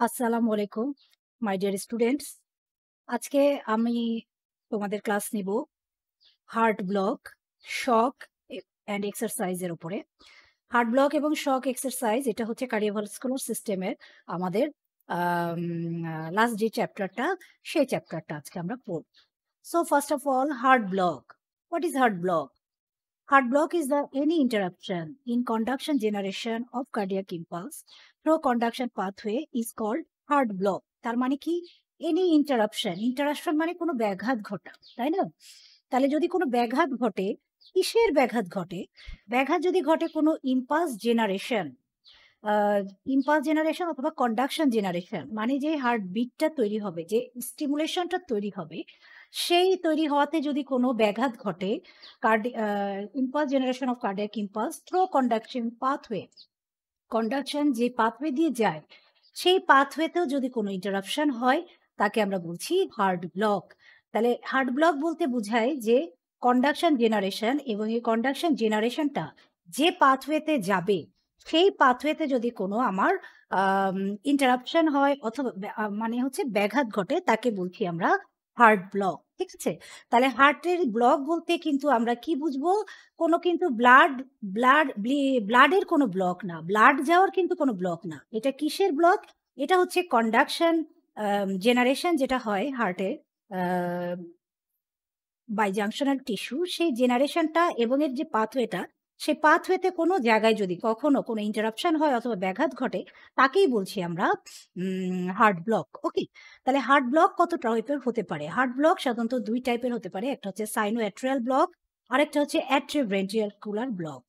আসসালামু আলাইকুম মাই dear students. আজকে আমি তোমাদের ক্লাস নিব হার্ট ব্লক, শক অ্যান্ড এক্সারসাইজের উপরে। হার্ট ব্লক এবং শক এক্সারসাইজ এটা হচ্ছে কার্ডিওভাস্কুলার সিস্টেমের আমাদের লাস্ট যে চ্যাপ্টারটা, সেই চ্যাপ্টারটা আজকে আমরা পড়ব। So first of all, heart block. What is heart block? Heart block is the any interruption in conduction generation of cardiac impulse through conduction pathway is called heart block. তার মানে কি? any interruption মানে কোনো ব্যাঘাত ঘটা, তাই না? তাহলে যদি কোনো ব্যাঘাত ঘটে, কিসের ব্যাঘাত ঘটে? ব্যাঘাত যদি ঘটে কোনো ইম্পালস জেনারেশন অথবা কন্ডাকশন জেনারেশন, মানে যে হার্ট বিটটা তৈরি হবে, যে স্টিমুলেশনটা তৈরি হবে, সেই তৈরি হওয়াতে যদি কোনো ব্যাঘাত ঘটে, impulse generation of cardiac impulse through conduction pathway, conduction যে পাথওয়ে দিয়ে যায়, সেই পাথওয়েতেও যদি কোনো ইন্টারাপশন হয়, তাকে আমরা বলছি হার্ট ব্লক। তাহলে হার্ট ব্লক বলতে বোঝায় যে কন্ডাকশন জেনারেশন, এবং এই কন্ডাকশন জেনারেশনটা যে পাথওয়েতে যাবে, সেই পাথওয়েতে যদি কোনো আমার ইন্টারাপশন হয় অথবা মানে হচ্ছে ব্যাঘাত ঘটে, তাকে বলছি আমরা হার্ট ব্লক। ঠিক আছে? তাহলে হার্টের ব্লক বলতে কিন্তু আমরা কি বুঝবো? কোনো কিন্তু ব্লাডের কোনো ব্লক না, ব্লাড যাওয়ার কিন্তু কোনো ব্লক না। এটা কিসের ব্লক? এটা হচ্ছে কন্ডাকশন জেনারেশন যেটা হয় হার্টের বাই জাংশনাল টিস্যু, সেই জেনারেশনটা এবং এর যে পাথওয়েটা, সেই পাথওয়েতে কোনো জায়গায় যদি কখনো কোনো ইন্টারাপশন হয় অথবা ব্যাঘাত ঘটে, তাকেই বলছি আমরা হার্ট ব্লক। ওকে, তাহলে হার্ট ব্লক কত টাইপের হতে পারে? হার্ট ব্লক সাধারণত দুই টাইপের হতে পারে, একটা হচ্ছে সাইনোঅ্যাট্রিয়াল ব্লক, আরেকটা হচ্ছে অ্যাট্রিওভেন্ট্রিকুলার ব্লক।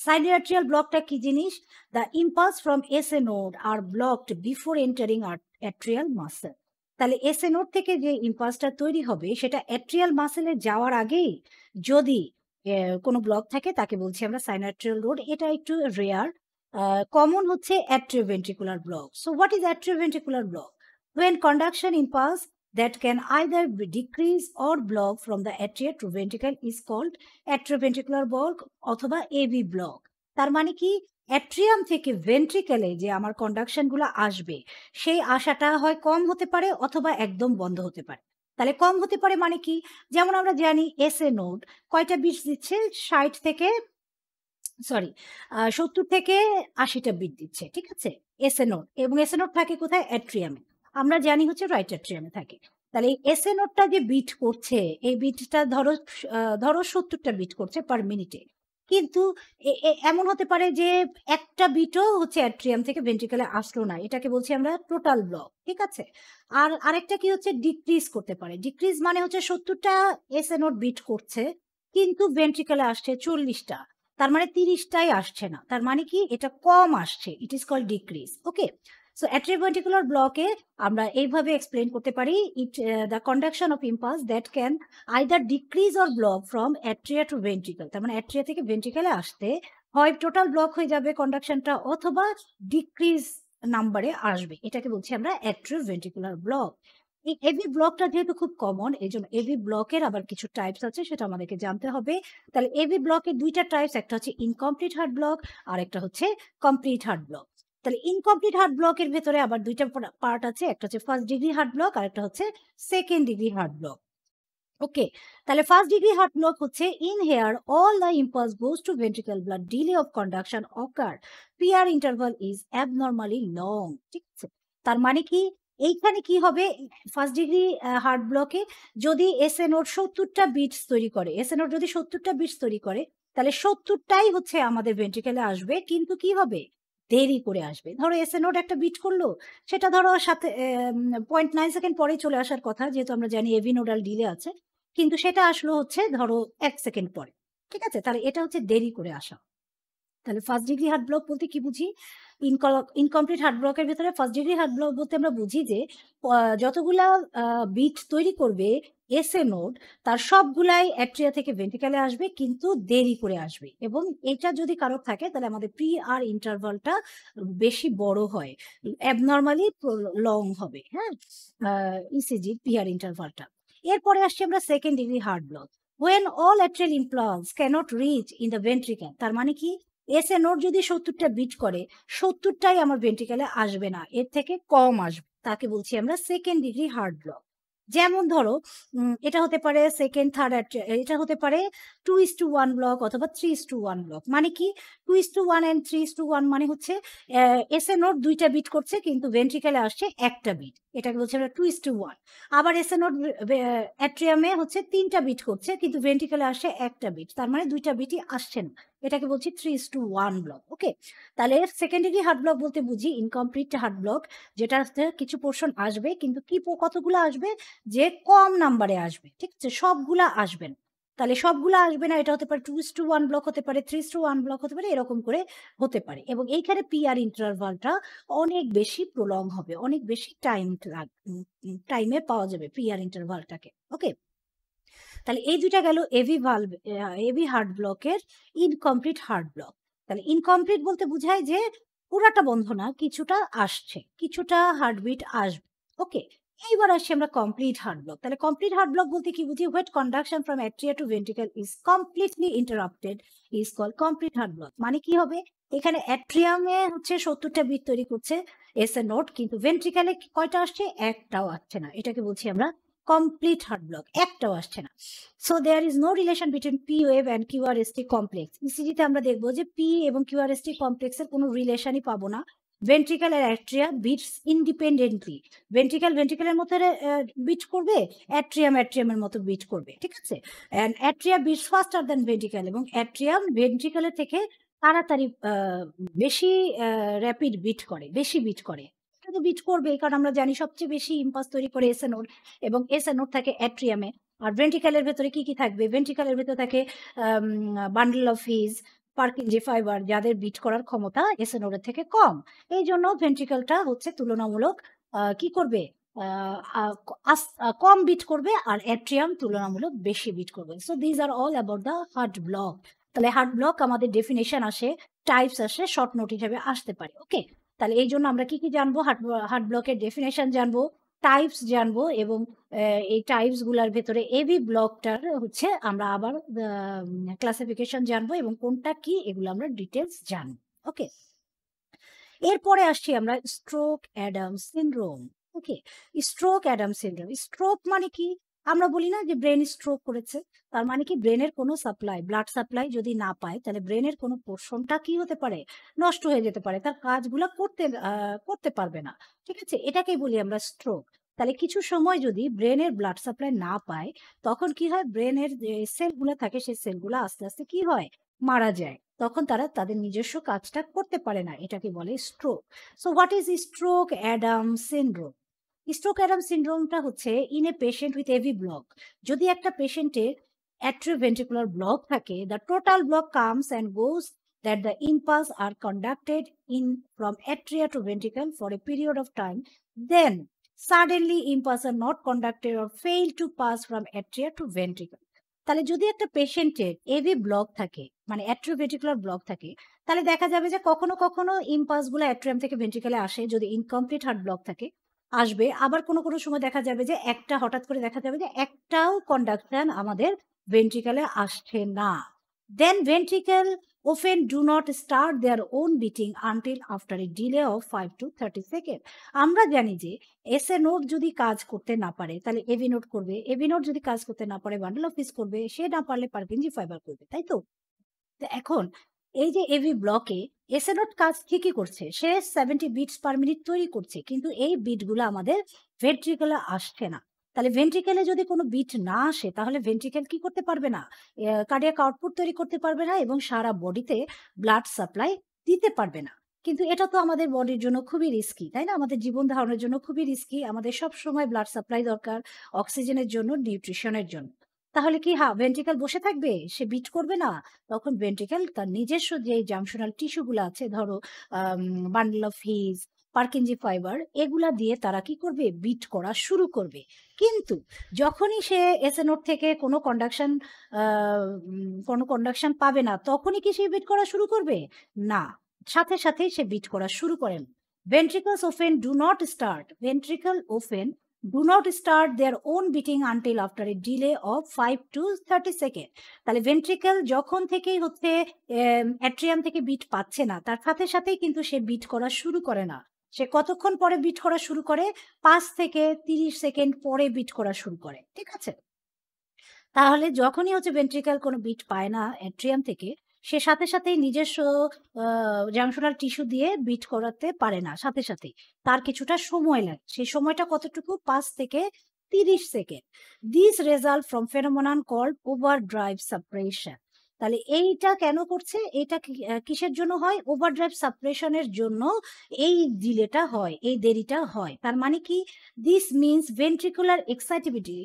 সাইনোঅ্যাট্রিয়াল ব্লকটা কি জিনিস? The impulse from SA node are blocked before entering atrial muscle. তাহলে এসএ নোড থেকে যে ইম্পালসটা তৈরি হবে, সেটা অ্যাট্রিয়াল মাসেলে যাওয়ার আগেই যদি কোনো ব্লক থাকে, তাকে বলছি আমরা সাইনোঅ্যাট্রিয়াল নোড। এটা একটু রেয়ার। কমন হচ্ছে atrioventricular block. So what is atrioventricular block? When conduction impulse that can either decrease or block from the atria to ventricle is called atrioventricular block অথবা এবি ব্লক। তার মানে কি? Atrium থেকে ভেন্ট্রিকেলে যে আমার কন্ডাকশন গুলো আসবে, সেই আশাটা হয় কম হতে পারে অথবা একদম বন্ধ হতে পারে। তাহলে কম হতে পারে মানে কি? যেমন আমরা জানি এসএ নোড কয়টা বিটস দিচ্ছে? 70 থেকে 80টা বিট দিচ্ছে। ঠিক আছে? এসএ নোড, এবং এসএ নোড থাকে কোথায়? অ্যাট্রিয়ামে। আমরা জানি হচ্ছে রাইট অ্যাট্রিয়ামে থাকে। তাহলে এই এসএ নোডটা যে বিট করছে, এই বিটটা ধরো 70টা বিট করছে পার মিনিটে। কিন্তু এমন হতে পারে যে একটা বিটও হচ্ছে অ্যাট্রিয়াম থেকে ভেন্ট্রিকেলে আসলো না, এটাকে বলছি আমরা টোটাল ব্লক। ঠিক আছে? আর আরেকটা কি হচ্ছে? ডিক্রিজ করতে পারে। ডিক্রিজ মানে হচ্ছে 70টা এসএ নোড বিট করছে, কিন্তু ভেন্ট্রিকেলে আসছে 40টা। তার মানে 30টাই আসছে না। তার মানে কি? এটা কম আসছে। It is called decrease. Okay? So atrioventricular ব্লকে আমরা এইভাবে এক্সপ্লেন করতে পারি, the conduction of impulse that can either decrease or block from atria to ventricle. তার মানে অ্যাট্রিয়া থেকে ভেন্ট্রিকেলে আসতে হয় টোটাল ব্লক হয়ে যাবে কন্ডাকশনটা, অথবা ডিক্রিজ নাম্বারে আসবে। এটাকে বলছি আমরা অ্যাট্রিওভেন্ট্রিকুলার ব্লক। এই এবি ব্লকটা যেহেতু খুব কমন, এই জন্য এবি ব্লকের আবার কিছু টাইপস আছে, সেটা আমাদেরকে জানতে হবে। তাহলে এবি ব্লকের দুইটা টাইপস, একটা হচ্ছে ইনকমপ্লিট হার্ট ব্লক, আর একটা হচ্ছে কমপ্লিট হার্ট ব্লক। তাহলে ইনকমপ্লিট হার্ট ব্লকের ভেতরে আবার দুইটা পার্ট আছে, একটা হচ্ছে ফার্স্ট ডিগ্রি হার্ট ব্লক, আর একটা হচ্ছে সেকেন্ড ডিগ্রি হার্ট ব্লক। ওকে, তাহলে ফার্স্ট ডিগ্রি হার্ট ব্লক হচ্ছে in here all the impulse goes to ventricle blood delay of conduction ochre, PR interval is abnormally long. ঠিক আছে? তার মানে কি? এইখানে কি হবে? ফার্স্ট ডিগ্রি হার্ট ব্লকে যদি এসএ নোড 70টা বিটস তৈরি করে, এসএ নোড যদি 70টা বিটস তৈরি করে, তাহলে 70টাই হচ্ছে আমাদের ভেন্ট্রিকেলে আসবে, কিন্তু কি হবে? দেরি করে আসবে। ধরো এসএ নোড একটা বিট করলো, সেটা ধরো 0.9 সেকেন্ড পরে চলে আসার কথা, যেহেতু আমরা জানি এভি নোডাল ডিলে আছে, কিন্তু সেটা আসলো হচ্ছে ধরো 1 সেকেন্ড পরে। ঠিক আছে? তাহলে এটা হচ্ছে দেরি করে আসা। তাহলে ফার্স্ট ডিগ্রি হার্ট ব্লক বলতে কি বুঝি? ইনকমপ্লিট হার্ট ব্লকের ভেতরে ফার্স্ট ডিগ্রি হার্ট ব্লক বলতে আমরা বুঝি যে যতগুলা বিট তৈরি করবে এসএ নোড, তার সবগুলাই অ্যাট্রিয়া থেকে ভেন্ট্রিকেলে আসবে, কিন্তু দেরি করে আসবে। এবং এটা যদি কারো থাকে, তাহলে আমাদের প্রি আর ইন্টারভালটা বেশি বড় হয়, অ্যাবনর্মালি লং হবে। হ্যাঁ, ইসিজি পি আর ইন্টারভালটা। এরপরে আসছি আমরা second degree heart block, when all atrial impulse cannot reach in the ventricle। তার মানে কি? এসএ নোড যদি 70টা বিট করে 70টাই আমার ভেন্ট্রিকেলে আসবে না, এর থেকে কম আসবে, তাকে বলছি আমরা সেকেন্ড ডিগ্রি হার্ট ব্লক। যেমন ধরো এটা হতে পারে সেকেন্ড থার্ড, এটা হতে পারে 2:1 ব্লক অথবা 3:1 ব্লক। মানে কি 2:1 and 3:1 মানে হচ্ছে এসএ নোড 2টা বিট করছে কিন্তু ভেন্ট্রিকেলে আসছে একটা বিট, এটাকে বলছে আমরা 2:1। আবার এসএ নোড অ্যাট্রিয়ামে হচ্ছে 3টা বিট করছে কিন্তু ভেন্ট্রিকেলে আসছে একটা বিট, তার মানে 2টা বিটই আসছে না, এটাকে বলছি 3:1 ব্লক। ওকে, তাহলে সেকেন্ডারি হার্ট ব্লক বলতে বুঝি ইনকমপ্লিট হার্ট ব্লক, যেটাতে কিছু পোর্শন আসবে কিন্তু কতগুলো আসবে, যে কম নাম্বারে আসবে, ঠিক আছে, সবগুলা আসবে না। তাহলে সবগুলা আসবে না, এটা হতে পারে 2:1 ব্লক, হতে পারে 3:1 ব্লক, হতে পারে এরকম করে হতে পারে। এবং এইখানে পিআর ইন্টারভালটা অনেক বেশি প্রলং হবে, অনেক বেশি টাইমে পাওয়া যাবে পিআর ইন্টারভালটাকে। ওকে, তাহলে এই দুইটা গেল এভি হার্ট ব্লকের ইনকমপ্লিট হার্ট ব্লক। তাহলে ইনকমপ্লিট বলতে বোঝায় যে পুরাটা বন্ধ না, কিছুটা আসছে, কিছুটা হার্টবিট আসবে। ওকে, এইবার আসছি আমরা কমপ্লিট হার্ট ব্লক। তাহলে কমপ্লিট হার্ট ব্লক বলতে কি বুঝি, what conduction from atria to ventricle is completely interrupted is called complete heart block. মানে কি হবে, এখানে অ্যাট্রিয়ামে হচ্ছে 70টা বিট তৈরি করছে এসএ নোড, কিন্তু ভেন্ট্রিকলে কয়টা আসছে, একটাও আসছে না, এটাকে বলছি আমরা কমপ্লিট হার্ট ব্লক, একটাও আসছে না। So there is no relation between P wave and QRST complex. ইসিজিতে আমরা দেখবো যে পি এবং কিউআরএসটি কমপ্লেক্সের কোনো রিলেশনই পাবো না। ভেন্ট্রিকল আর অ্যাট্রিয়া বিটস ইন্ডিপেন্ডেন্টলি, ভেন্ট্রিকলের মতো বিট করবে, অ্যাট্রিয়ামের মতো বিট করবে, ঠিক আছে। And atria beats faster than ventricle, এবং অ্যাট্রিয়াম ভেন্ট্রিকলের থেকে তাড়াতাড়ি বেশি র্যাপিড বিট করে, বেশি বিট করে, বিট করবে, কারণ আমরা জানি সবচেয়ে বেশি ইম্পালস তৈরি করে এসএ নোড, এবং এসএ নোড থাকে অ্যাট্রিয়ামে। আর ভেন্ট্রিকলের ভেতরে কি থাকবে, ভেন্ট্রিকলের ভেতরে থাকে bundle of his, Purkinje fibre, যাদের বিট করার ক্ষমতা এসএ নোডের থেকে কম। এই জন্য ভেন্ট্রিকলটা হচ্ছে তুলনামূলক কি করবে, কম বিট করবে, আর অ্যাট্রিয়াম তুলনামূলক বেশি বিট করবে। So these R all about the heart block. তাহলে হার্ট ব্লক আমাদের ডেফিনেশন আসে, টাইপস আসে, শর্ট নোট হিসেবে আসতে পারে। ওকে, তাহলে এই জন্য আমরা কি জানবো, হার্ট ব্লকের ডেফিনেশন জানবো, টাইপস জানবো, এবং এই টাইপস গুলার ভেতরে এভি ব্লকটার হচ্ছে আমরা আবার ক্লাসিফিকেশন জানবো, এবং কোনটা কি এগুলো আমরা ডিটেলস জানবো। ওকে, এরপরে আসছি আমরা স্ট্রোক অ্যাডামস সিনড্রোম। ওকে, স্ট্রোক অ্যাডামস সিনড্রোম, স্ট্রোক মানে কি, আমরা বলি না যে ব্রেন স্ট্রোক করেছে, তার মানে কি ব্রেনের কোনো সাপ্লাই, ব্লাড সাপ্লাই যদি না পায় তাহলে ব্রেনের কোনো পোর্শনটা কি হতে পারে, নষ্ট হয়ে যেতে পারে, তার কাজগুলো করতে পারবে না, ঠিক আছে, এটাকেই বলি আমরা স্ট্রোক। তাহলে কিছু সময় যদি ব্রেনের ব্লাড সাপ্লাই না পায়, তখন কি হয়, ব্রেনের যে সেলগুলো থাকে সেই সেলগুলো আস্তে আস্তে কি হয়, মারা যায়, তখন তারা তাদের নিজস্ব কাজটা করতে পারে না, এটাকে বলে stroke. So what is stroke Adam syndrome? Stroke Adam সিনড্রোমটা হচ্ছে in a patient with AV block. যদি একটা পেশেন্টের অ্যাট্রিওভেন্ট্রিকুলার ব্লক থাকে, the total block comes and goes that the impulse are conducted in from atria to ventricle for a period of time, then suddenly impulse are not conducted or fail to pass from atria to ventricle. তাহলে যদি একটা পেশেন্টের AV block থাকে, মানে atrioventricular block থাকে, তাহলে দেখা যাবে যে কখনো কখনো ইম্পালস গুলো অ্যাট্রিয়াম থেকে ভেন্ট্রিকলে আসে, যদি ইনকমপ্লিট হার্ট ব্লক থাকে আসবে। আবার কোনো কোনো সময় দেখা যাবে যে হঠাৎ করে দেখা যাবে যে একটাও কন্ডাকশন আমাদের ভেন্ট্রিকলে আসছে না। দেন ventricle often do not start their own beating until after a delay of 5 to 30 seconds. আমরা জানি যে এসএ নোড যদি কাজ করতে না পারে তাহলে এভি নোড করবে, এভি নোড যদি কাজ করতে না পারে বান্ডল অফ হিজ করবে, সে না পারলে পার্কিনজি ফাইবার করবে, তাই তো। এখন এই যে এভি ব্লকে এসএ নোড কাজ ঠিকই করছে, সে 70 বিটস পার মিনিট তৈরি করছে, কিন্তু এই বিটগুলো আমাদের ভেন্ট্রিকলে আসছে না। তাহলে ভেন্ট্রিকেলে যদি কোনো বিট না আসে তাহলে ভেন্ট্রিকেল কি করতে পারবে না, কার্ডিয়াক আউটপুট তৈরি করতে পারবে না, এবং সারা বডিতে ব্লাড সাপ্লাই দিতে পারবে না। কিন্তু এটা তো আমাদের বডির জন্য খুবই রিস্কি, তাই না, আমাদের জীবন ধারণের জন্য খুবই রিস্কি, আমাদের সব সময় ব্লাড সাপ্লাই দরকার অক্সিজেনের জন্য, নিউট্রিশনের জন্য। তাহলে কি ভেন্ট্রিকেল বসে থাকবে, সে বিট করবে না? তখন ভেন্ট্রিকেল তার নিজস্ব যে জাংশনাল টিস্যুগুলো আছে, ধরো bundle of his, Purkinje fibre, এগুলা দিয়ে তারা কি করবে, বিট করা শুরু করবে। কিন্তু যখনই সে এসএ নোড থেকে কোনো কন্ডাকশন পাবে না, তখনই কি সে বিট করা শুরু করবে? না, সাথে সাথেই সে বিট করা শুরু করেন। ভেন্ট্রিকলস often do not start, ventricle often do not start their own beating until after a delay of 5 to 30 second. তাহলে ভেন্ট্রিকেল যখন থেকেই হচ্ছে অ্যাট্রিয়াম থেকে বিট পাচ্ছে না, তার সাথে সাথেই কিন্তু সে বিট করা শুরু করে না। সে কতক্ষণ পরে বিট করা শুরু করে? 5 থেকে 30 সেকেন্ড পরে বিট করা শুরু করে। ঠিক আছে? তাহলে যখনই হচ্ছে ভেন্ট্রিকেল কোনো বিট পায় না অ্যাট্রিয়াম থেকে, সে সাথে সাথেই নিজস্ব জাংশনাল টিস্যু দিয়ে বিট করাতে পারে না সাথে সাথেই। তার কিছুটা সময় লাগে। সেই সময়টা কতটুকু? 5 থেকে 30 second. This result from phenomenon called overdrive suppression. তাহলে এইটা কেন করছে? এটা কিসের জন্য হয়? ওভারড্রাইভ সাপ্রেশনের জন্য এই ডিলেটা হয়, এই দেরিটা হয়। তার মানে কি? This means ventricular excitability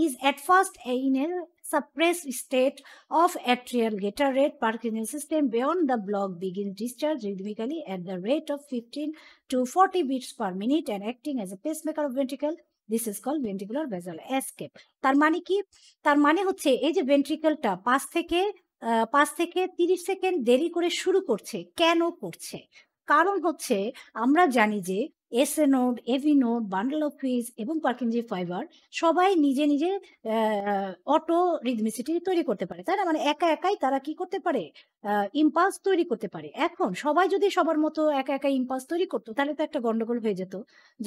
is at first in a suppressed state of atrial geta rate. Parkinson system beyond the block begins discharge rhythmically at the rate of 15 to 40 beats per minute and acting as a pacemaker of ventricle. This is called ventricular basal escape. তার মানে কি? তার মানে হচ্ছে এই যে ভেন্ট্রিকেলটা 5 থেকে 30 second দেরি করে শুরু করছে। কেন করছে? কারণ হচ্ছে আমরা জানি যে SA node, AV node, bundle of His এবং পার্কিনজি ফাইবার সবাই নিজে নিজে অটো রিদমিসিটি তৈরি করতে পারে, তাই না? মানে একা একাই তারা কি করতে পারে? ইম্পালস তৈরি করতে পারে। এখন সবাই যদি সবার মতো একা একা ইম্পালস তৈরি করতো, তাহলে তো একটা গন্ডগোল হয়ে যেত।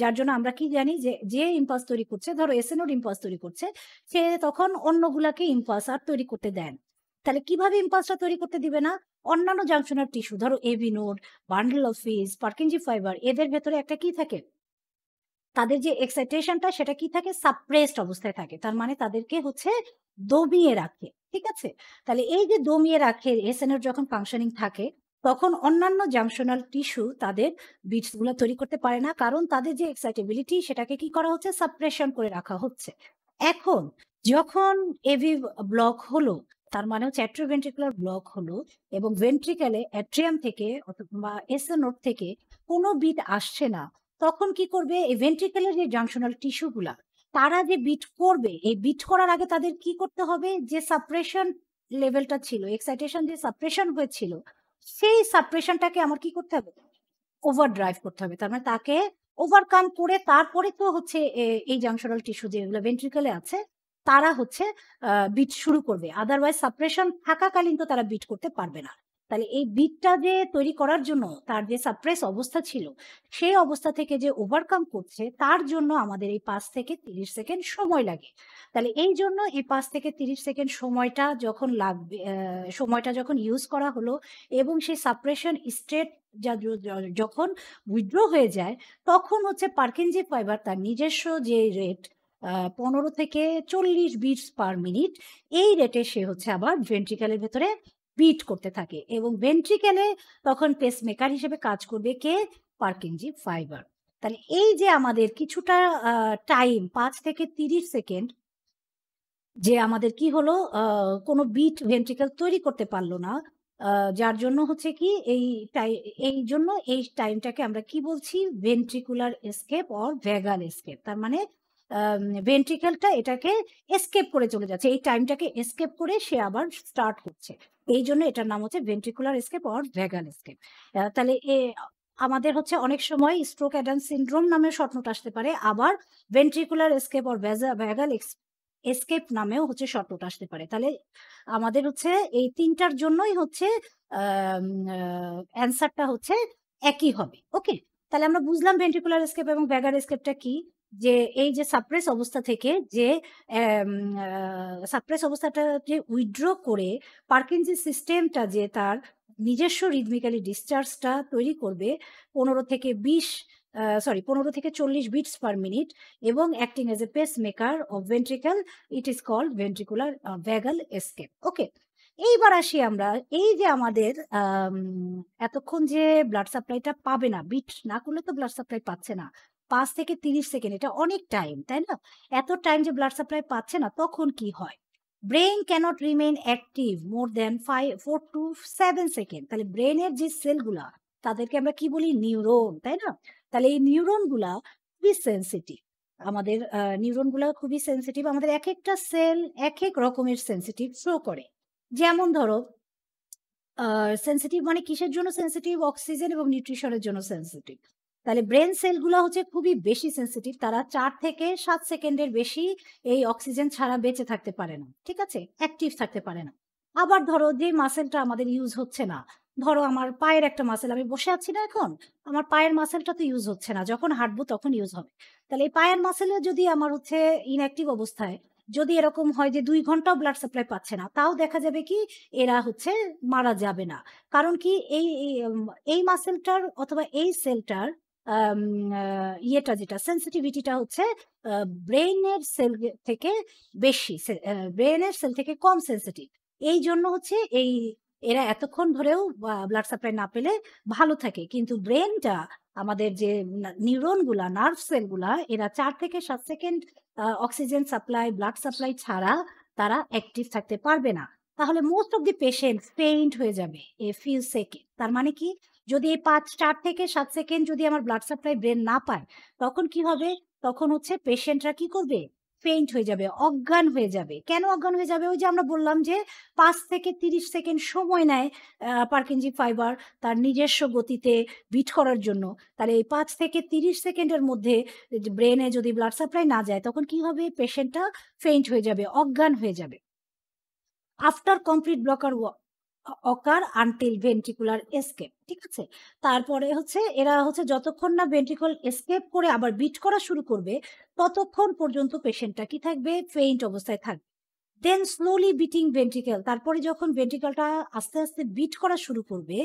যার জন্য আমরা কি জানি যে ইম্পালস তৈরি করছে, ধরো এসএ নোড ইম্পালস তৈরি করছে, সে তখন অন্যগুলাকে ইম্পালস আর তৈরি করতে দেন। তাহলে কিভাবে ইম্পালসটা তৈরি করতে দিবে না? অন্যান্য জাংশনাল টিস্যু, ধরো AV node, bundle of His, Purkinje fibre, এদের ভেতরে একটা কি থাকে? তাদের যে এক্সাইটেশনটা সেটা কি থাকে? সাপ্রেসড অবস্থায় থাকে। তার মানে তাদেরকে হচ্ছে দমিয়ে রাখে। ঠিক আছে? তাহলে এই যে দমিয়ে রাখে এসএনএর যখন ফাংশনিং থাকে, তখন অন্যান্য জাংশনাল টিস্যু তাদের বিটস গুলো তৈরি করতে পারে না। কারণ তাদের যে এক্সাইটেবিলিটি সেটাকে কি করা হচ্ছে? সাপ্রেশন করে রাখা হচ্ছে। এখন যখন এভি ব্লক হলো, তার মানে হচ্ছে অ্যাট্রিওভেন্ট্রিকুলার ব্লক হলো এবং ভেন্ট্রিকেলে অ্যাট্রিয়াম থেকে অথবা এসএ নোড থেকে কোনো বিট আসছে না, তখন কি করবে? এই ভেন্ট্রিকেলের যে জাংশনাল টিস্যুগুলা, তারা যে বিট করবে, এই বিট করার আগে তাদের কি করতে হবে? যে সাপ্রেশন লেভেলটা ছিল, এক্সাইটেশন যে সাপ্রেশন হয়েছিল, সেই সাপ্রেশনটাকে আমার কি করতে হবে? ওভারড্রাইভ করতে হবে। তার মানে তাকে ওভারকাম করে তারপরে তো হচ্ছে এই জাংশনাল টিস্যু যেগুলো ভেন্ট্রিকেলে আছে, তারা হচ্ছে বিট শুরু করবে। আদারওয়াইজ সাপ্রেশন থাকাকালীন তো তারা বিট করতে পারবে না। তাহলে এই বিটটা যে তৈরি করার জন্য তার যে সাপ্রেস অবস্থা ছিল, সেই অবস্থা থেকে যে ওভারকাম করছে, তার জন্য আমাদের এই 5 থেকে 30 সেকেন্ড সময় লাগে। তাহলে এই জন্য এই 5 থেকে 30 সেকেন্ড সময়টা যখন লাগবে, সময়টা যখন ইউজ করা হলো এবং সেই সাপ্রেশন স্টেট যখন উইথড্র হয়ে যায়, তখন হচ্ছে পার্কিনজি ফাইবার তার নিজস্ব যে রেট 15 থেকে 40 বিটস পার মিনিট, এই রেটে সে হচ্ছে আবার ভেন্ট্রিকেলের ভেতরে বিট করতে থাকে এবং ভেন্ট্রিকেলে তখন পেসমেকার হিসেবে কাজ করবে কে? Purkinje fibre. তাহলে এই যে আমাদের কিছুটা টাইম 5 থেকে 30 সেকেন্ড যে আমাদের কি হলো, কোনো বিট ভেন্ট্রিকেল তৈরি করতে পারলো না, যার জন্য হচ্ছে কি এই জন্য এই টাইমটাকে আমরা কি বলছি? Ventricular escape or vagal escape. তার মানে ভেন্ট্রিকেলটা এটাকে এসকেপ করে চলে যাচ্ছে, এই টাইমটাকে এসকেপ করে সে আবার স্টার্ট করছে। এই জন্য এটার নাম হচ্ছে ventricular escape or vagal escape. তাহলে আমাদের হচ্ছে অনেক সময় স্ট্রোক অ্যাডাম সিনড্রোম নামে শর্ট নোট আসতে পারে, আবার ventricular escape or vagal escape নামেও হচ্ছে শর্ট নোট আসতে পারে। তাহলে আমাদের হচ্ছে এই ৩টার জন্যই হচ্ছে অ্যান্সারটা হচ্ছে একই হবে। ওকে? তাহলে আমরা বুঝলাম ভেন্ট্রিকুলার এসকেপ এবং ভ্যাগাল এসকেপটা কি, যে এই যে সাপ্রেস অবস্থা থেকে যে সাপ্রেস অবস্থাটা যে উইথড্র করে পার্কিনসন সিস্টেমটা যে তার নিজস্ব রিদমিক্যালি ডিসচার্জটা তৈরি করবে 15 থেকে 40 বিটস পার মিনিট এবং acting as a pacemaker of ventricle, it is called ventricular vagal escape. Okay? এইবার আসি আমরা, এই যে আমাদের এতক্ষণ যে ব্লাড সাপ্লাইটা পাবে না, বিট না করলে তো ব্লাড সাপ্লাই পাচ্ছে না, 5 থেকে 30 সেকেন্ড, এটা অনেক টাইম, তাই না? এত টাইম যে ব্লাড সাপ্লাই পাচ্ছে না, তখন কি হয়? Brain cannot remain active more than 4 to 7 second. তাহলে ব্রেনের যে সেলগুলা, তাদেরকে আমরা কি বলি? নিউরন, তাই না? তাহলে এই নিউরনগুলা খুবই সেন্সিটিভ। আমাদের নিউরনগুলা খুবই সেন্সিটিভ। আমাদের এক একটা সেল এক এক রকমের সেন্সিটিভ শো করে। যেমন ধরো সেন্সিটিভ মানে কিসের জন্য সেন্সিটিভ? অক্সিজেন এবং নিউট্রিশনের জন্য সেন্সিটিভ। তাহলে ব্রেন সেলগুলো হচ্ছে খুবই বেশি সেনসিটিভ, তারা 4 থেকে 7 সেকেন্ডের বেশি এই অক্সিজেন ছাড়া বেঁচে থাকতে পারে না, ঠিক আছে, অ্যাক্টিভ থাকতে পারে না। আবার ধরো যে মাসেলটা আমাদের ইউজ হচ্ছে না, ধরো আমার পায়ের একটা মাসেল, আমি বসে আছি না এখন, আমার পায়ের মাসেলটা তো ইউজ হচ্ছে না, যখন হাঁটবো তখন ইউজ হবে। তাহলে এই পায়ের মাসেলে যদি আমার হচ্ছে ইনঅ্যাক্টিভ অবস্থায় যদি এরকম হয় যে 2 ঘন্টাও ব্লাড সাপ্লাই পাচ্ছে না, তাও দেখা যাবে কি এরা হচ্ছে মারা যাবে না। কারণ কি এই মাসেলটার অথবা এই সেলটার ইয়েটা যেটা সেন্সিটিভিটিটা হচ্ছে ব্রেইনের সেল থেকে বেশি, ব্রেইনের সেল থেকে কম সেন্সিটিভ। এই জন্য হচ্ছে এরা এতক্ষণ ধরেও ব্লাড সাপ্লাই না পেলে ভালো থাকে, কিন্তু ব্রেনটা আমাদের যে নিউরন গুলা, নার্ভ সেল গুলা, এরা 4 থেকে 7 second oxygen supply, blood supply ছাড়া তারা অ্যাক্টিভ থাকতে পারবে না। তাহলে most of the patient faint হয়ে যাবে এ ফিউ সেকেন্ড। তার মানে কি, যদি এই 4 থেকে 7 সেকেন্ড যদি আমার ব্লাড সাপ্লাই ব্রেন না পায়, তখন কি হবে, তখন হচ্ছে পেশেন্টরা কি করবে, ফেইন্ট হয়ে যাবে, অজ্ঞান হয়ে যাবে। কেন অজ্ঞান হয়ে যাবে? ওই যে আমরা বললাম যে 5 থেকে 30 সেকেন্ড সময় নেয় পারকিনজি ফাইবার তার নিজস্ব গতিতে বিট করার জন্য। তাহলে এই 5 থেকে 30 সেকেন্ডের মধ্যে ব্রেনে যদি ব্লাড সাপ্লাই না যায়, তখন কি হবে, পেশেন্টটা ফেইন্ট হয়ে যাবে, অজ্ঞান হয়ে যাবে। আফটার কমপ্লিট ব্লকার অকার আনটিল ভেন্ট্রিকুলার এসকেপ, ঠিক আছে। তারপরে হচ্ছে এরা হচ্ছে যতক্ষণ না ভেন্ট্রিকল এসকেপ করে আবার বিট করা শুরু করবে, ততক্ষণ পর্যন্ত পেশেন্টটা কি থাকবে, ফেইন্ট অবস্থায় থাকবে। দেন স্লোলি বিটিং ভেন্ট্রিকল, তারপরে যখন ভেন্ট্রিকলটা আস্তে আস্তে বিট করা শুরু করবে,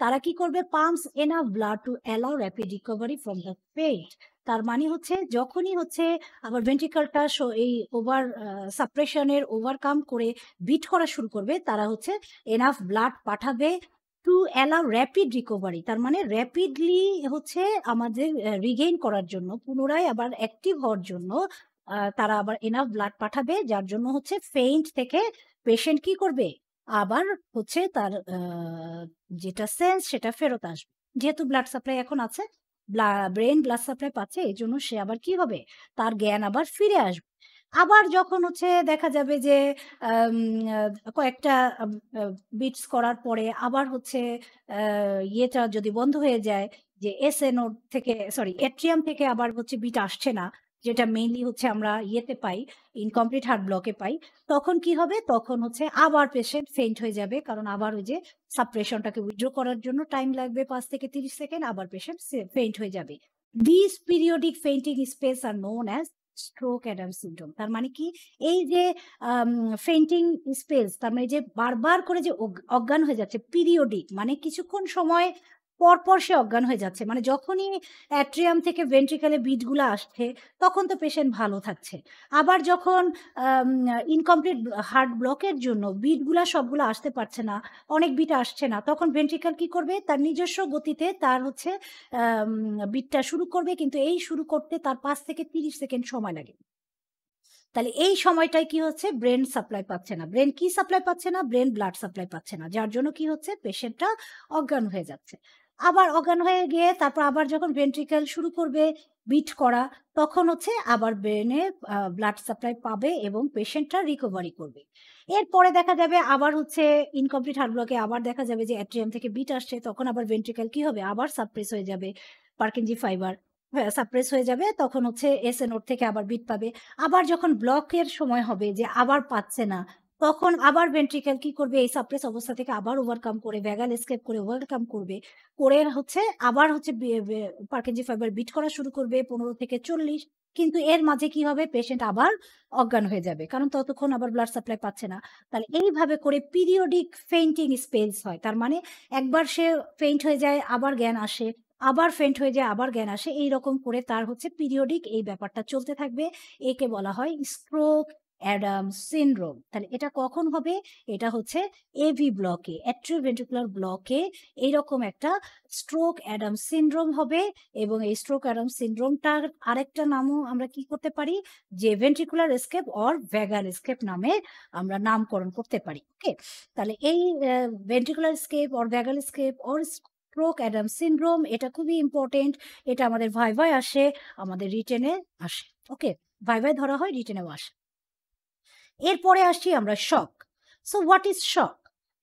তারা কি করবে, pumps enough blood to allow rapid recovery from the paint. তার মানে হচ্ছে যখনই হচ্ছে আবার ভেন্ট্রিকলটা এই ওভার সাপ্রেশনের ওভারকাম করে বিট করা শুরু করবে, তারা হচ্ছে এনাফ ব্লাড পাঠাবে টু অ্যালাউ র্যাপিড রিকভারি। তার মানে র্যাপিডলি হচ্ছে আমাদের রিগেইন করার জন্য, পুনরায় আবার অ্যাক্টিভ হওয়ার জন্য তারা আবার এনাফ ব্লাড পাঠাবে, যার জন্য হচ্ছে ফেইন্ট থেকে পেশেন্ট কি করবে, আবার হচ্ছে তার যেটা সেন্স সেটা ফেরত আসবে। যেহেতু ব্লাড সাপ্লাই এখন আছে, ব্রেন ব্লাড সাপ্লাই পাচ্ছে, এই জন্য সে আবার কি হবে, তার জ্ঞান আবার ফিরে আসবে। আবার যখন হচ্ছে দেখা যাবে যে কয়েকটা বিটস করার পরে আবার হচ্ছে ইয়েটা যদি বন্ধ হয়ে যায়, যে এসএনও থেকে, সরি এট্রিয়াম থেকে আবার হচ্ছে বিট আসছে না, যেটা মেইনলি হচ্ছে আমরা ইয়েতে পাই, ইনকমপ্লিট হার্ট ব্লকে পাই, তখন কি হবে, তখন হচ্ছে আবার পেশেন্ট ফেইন্ট হয়ে যাবে, কারণ আবার ওই যে সাপ্রেশনটাকে উইথড্র করার জন্য টাইম লাগবে 5 থেকে 30 সেকেন্ড, আবার পেশেন্ট ফেইন্ট হয়ে যাবে। This periodic fainting space are known as stroke Adam syndrome. তার মানে কি, এই যে ফেইন্টিং স্পেস, তার মানে যে বারবার করে যে অজ্ঞান হয়ে যাচ্ছে, পিরিয়ডিক মানে কিছুক্ষণ সময় পর পর সে অজ্ঞান হয়ে যাচ্ছে, মানে যখনই অ্যাট্রিয়াম থেকে ভেন্ট্রিকলে বিটগুলো আসছে, তখন তো পেশেন্ট ভালো থাকছে। আবার যখন ইনকমপ্লিট হার্ট ব্লকের জন্য বিটগুলা সবগুলো আসতে পারছে না, অনেক বিট আসছে না, তখন ভেন্ট্রিকল কি করবে, তার নিজস্ব গতিতে তার হচ্ছে বিটটা শুরু করবে, কিন্তু এই শুরু করতে তার 5 থেকে 30 সেকেন্ড সময় লাগে। তাহলে এই সময়টায় কি হচ্ছে, ব্রেন সাপ্লাই পাচ্ছে না। ব্রেন কি সাপ্লাই পাচ্ছে না, ব্রেন ব্লাড সাপ্লাই পাচ্ছে না, যার জন্য কি হচ্ছে, পেশেন্টটা অজ্ঞান হয়ে যাচ্ছে। আবার অজ্ঞান হয়ে গিয়ে তারপর আবার যখন ভেন্ট্রিকল শুরু করবে বিট করা, তখন হচ্ছে আবার ব্রেনে ব্লাড সাপ্লাই পাবে এবং পেশেন্টটা রিকভারি করবে। এরপরে দেখা যাবে আবার হচ্ছে ইনকমপ্লিট হার্ট ব্লকে আবার দেখা যাবে যে অ্যাট্রিয়াম থেকে বিট আসছে, তখন আবার ভেন্ট্রিকল কি হবে, আবার সাপ্রেস হয়ে যাবে, পারকিনজি ফাইবার সাপ্রেস হয়ে যাবে, তখন হচ্ছে এসএনও থেকে আবার বিট পাবে। আবার যখন ব্লকের সময় হবে যে আবার পাচ্ছে না, তখন আবার ভেন্ট্রিকল কি করবে, এই সাপ্রেস অবস্থা থেকে আবার ওভারকাম করে, ভ্যাগাল এসকেপ করে ওভারকাম করবে, করে হচ্ছে আবার হচ্ছে পারকিনজি ফাইবার বিট করা শুরু করবে 15 থেকে 40। কিন্তু এর মাঝে কি হবে, পেশেন্ট আবার অজ্ঞান হয়ে যাবে, কারণ ততক্ষণ আবার ব্লাড সাপ্লাই পাচ্ছে না। তাহলে এইভাবে করে পিরিয়ডিক ফেইন্টিং স্পেলস হয়। তার মানে একবার সে ফেইন্ট হয়ে যায়, আবার জ্ঞান আসে, আবার ফেইন্ট হয়ে যায়, আবার জ্ঞান আসে, এইরকম করে তার হচ্ছে পিরিয়ডিক এই ব্যাপারটা চলতে থাকবে। একে বলা হয় স্ট্রোক অ্যাডাম সিনড্রোম। তাহলে এটা কখন হবে, এটা হচ্ছে এভি ব্লকে, অ্যাট্রিওভেন্ট্রিকুলার ব্লকে এইরকম একটা স্ট্রোক অ্যাডাম সিনড্রোম হবে। এবং এই স্ট্রোক অ্যাডাম সিনড্রোমটার আরেকটা নামও আমরা কি করতে পারি, যে ventricular escape or vagal escape নামে আমরা নামকরণ করতে পারি। ওকে, তাহলে এই ventricular escape or vagal escape or stroke Adam syndrome, এটা খুবই ইম্পর্টেন্ট। এটা আমাদের ভাইভায় আসে, আমাদের রিটেনে আসে। ওকে, ভাইভায় ধরা হয়, রিটেনেও আসে। এরপরে আসছি আমরা shock. So what is shock?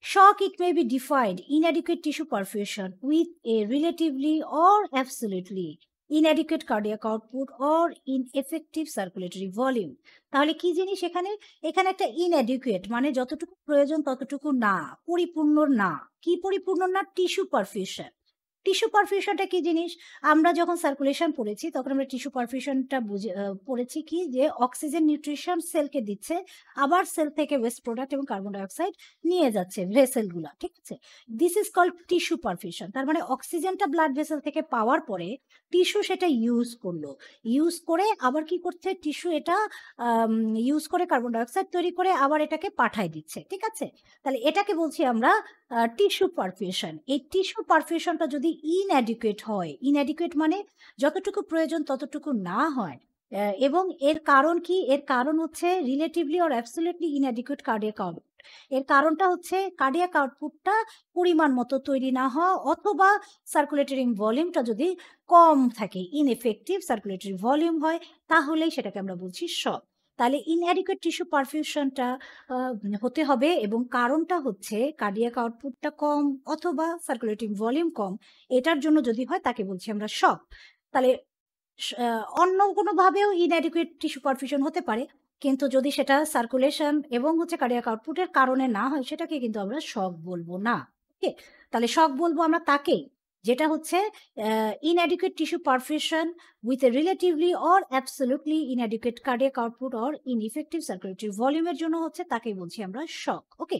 Shock, it may be defined inadequate tissue perfusion with a relatively or absolutely inadequate cardiac output or ineffective circulatory volume. তাহলে কি জিনিস এখানে? এখানে একটা inadequate মানে যতটুকু প্রয়োজন ততটুকু না, পরিপূর্ণ না। কি পরিপূর্ণ না? Tissue perfusion. টিস্যু পারফিউশনটা কি জিনিস? আমরা যখন সার্কুলেশন পড়েছি তখন আমরা টিস্যু পারফিউশনটা পড়েছি কি যে অক্সিজেন নিউট্রিশন সেলকে দিচ্ছে, আবার সেল থেকে ওয়েস্ট প্রোডাক্ট এবং কার্বন ডাই অক্সাইড নিয়ে যাচ্ছে ভেসেলগুলা, ঠিক আছে? This is called tissue perfusion. তার মানে অক্সিজেনটা ব্লাড ভেসেল থেকে পাওয়ার পরে টিস্যু সেটা ইউজ করলো, ইউজ করে আবার কি করছে, টিস্যু এটা ইউজ করে কার্বন ডাই অক্সাইড তৈরি করে আবার এটাকে পাঠায় দিচ্ছে, ঠিক আছে? তাহলে এটাকে বলছি আমরা টিস্যু পারফিউশন। এই টিস্যু পারফিউশনটা যদি ইনঅ্যাডিকুয়েট হয়, ইনঅ্যাডিকুয়েট মানে যতটুকু প্রয়োজন ততটুকু না হয়, এবং এর কারণ কি? এর কারণ হচ্ছে relatively or absolutely inadequate cardiac output. এর কারণটা হচ্ছে কার্ডিয়াক আউটপুটটা পরিমাণ মতো তৈরি না হওয়া, অথবা সার্কুলেটরি ভলিউমটা যদি কম থাকে, ইনএফেক্টিভ সার্কুলেটরি ভলিউম হয়, তাহলেই সেটাকে আমরা বলছি শক। তাহলে ইনঅ্যাডিকুয়েট টিস্যু পারফিউশনটা হতে হবে, এবং কারণটা হচ্ছে কার্ডিয়াক আউটপুটটা কম অথবা সার্কুলেটিং ভলিউম কম, এটার জন্য যদি হয় তাকে বলছি আমরা শক। তাহলে অন্য কোনোভাবেও ইনঅ্যাডিকুয়েট টিস্যু পারফিউশন হতে পারে, কিন্তু যদি সেটা সার্কুলেশন এবং হচ্ছে কার্ডিয়াক আউটপুটের কারণে না হয়, সেটাকে কিন্তু আমরা শক বলবো না। ওকে, তাহলে শক বলবো আমরা তাকেই যেটা হচ্ছে inadequate tissue perfusion with a relatively or absolutely inadequate cardiac output or ineffective circulatory volume এর জন্য হচ্ছে তাকেই বলছি আমরা শক। ওকে,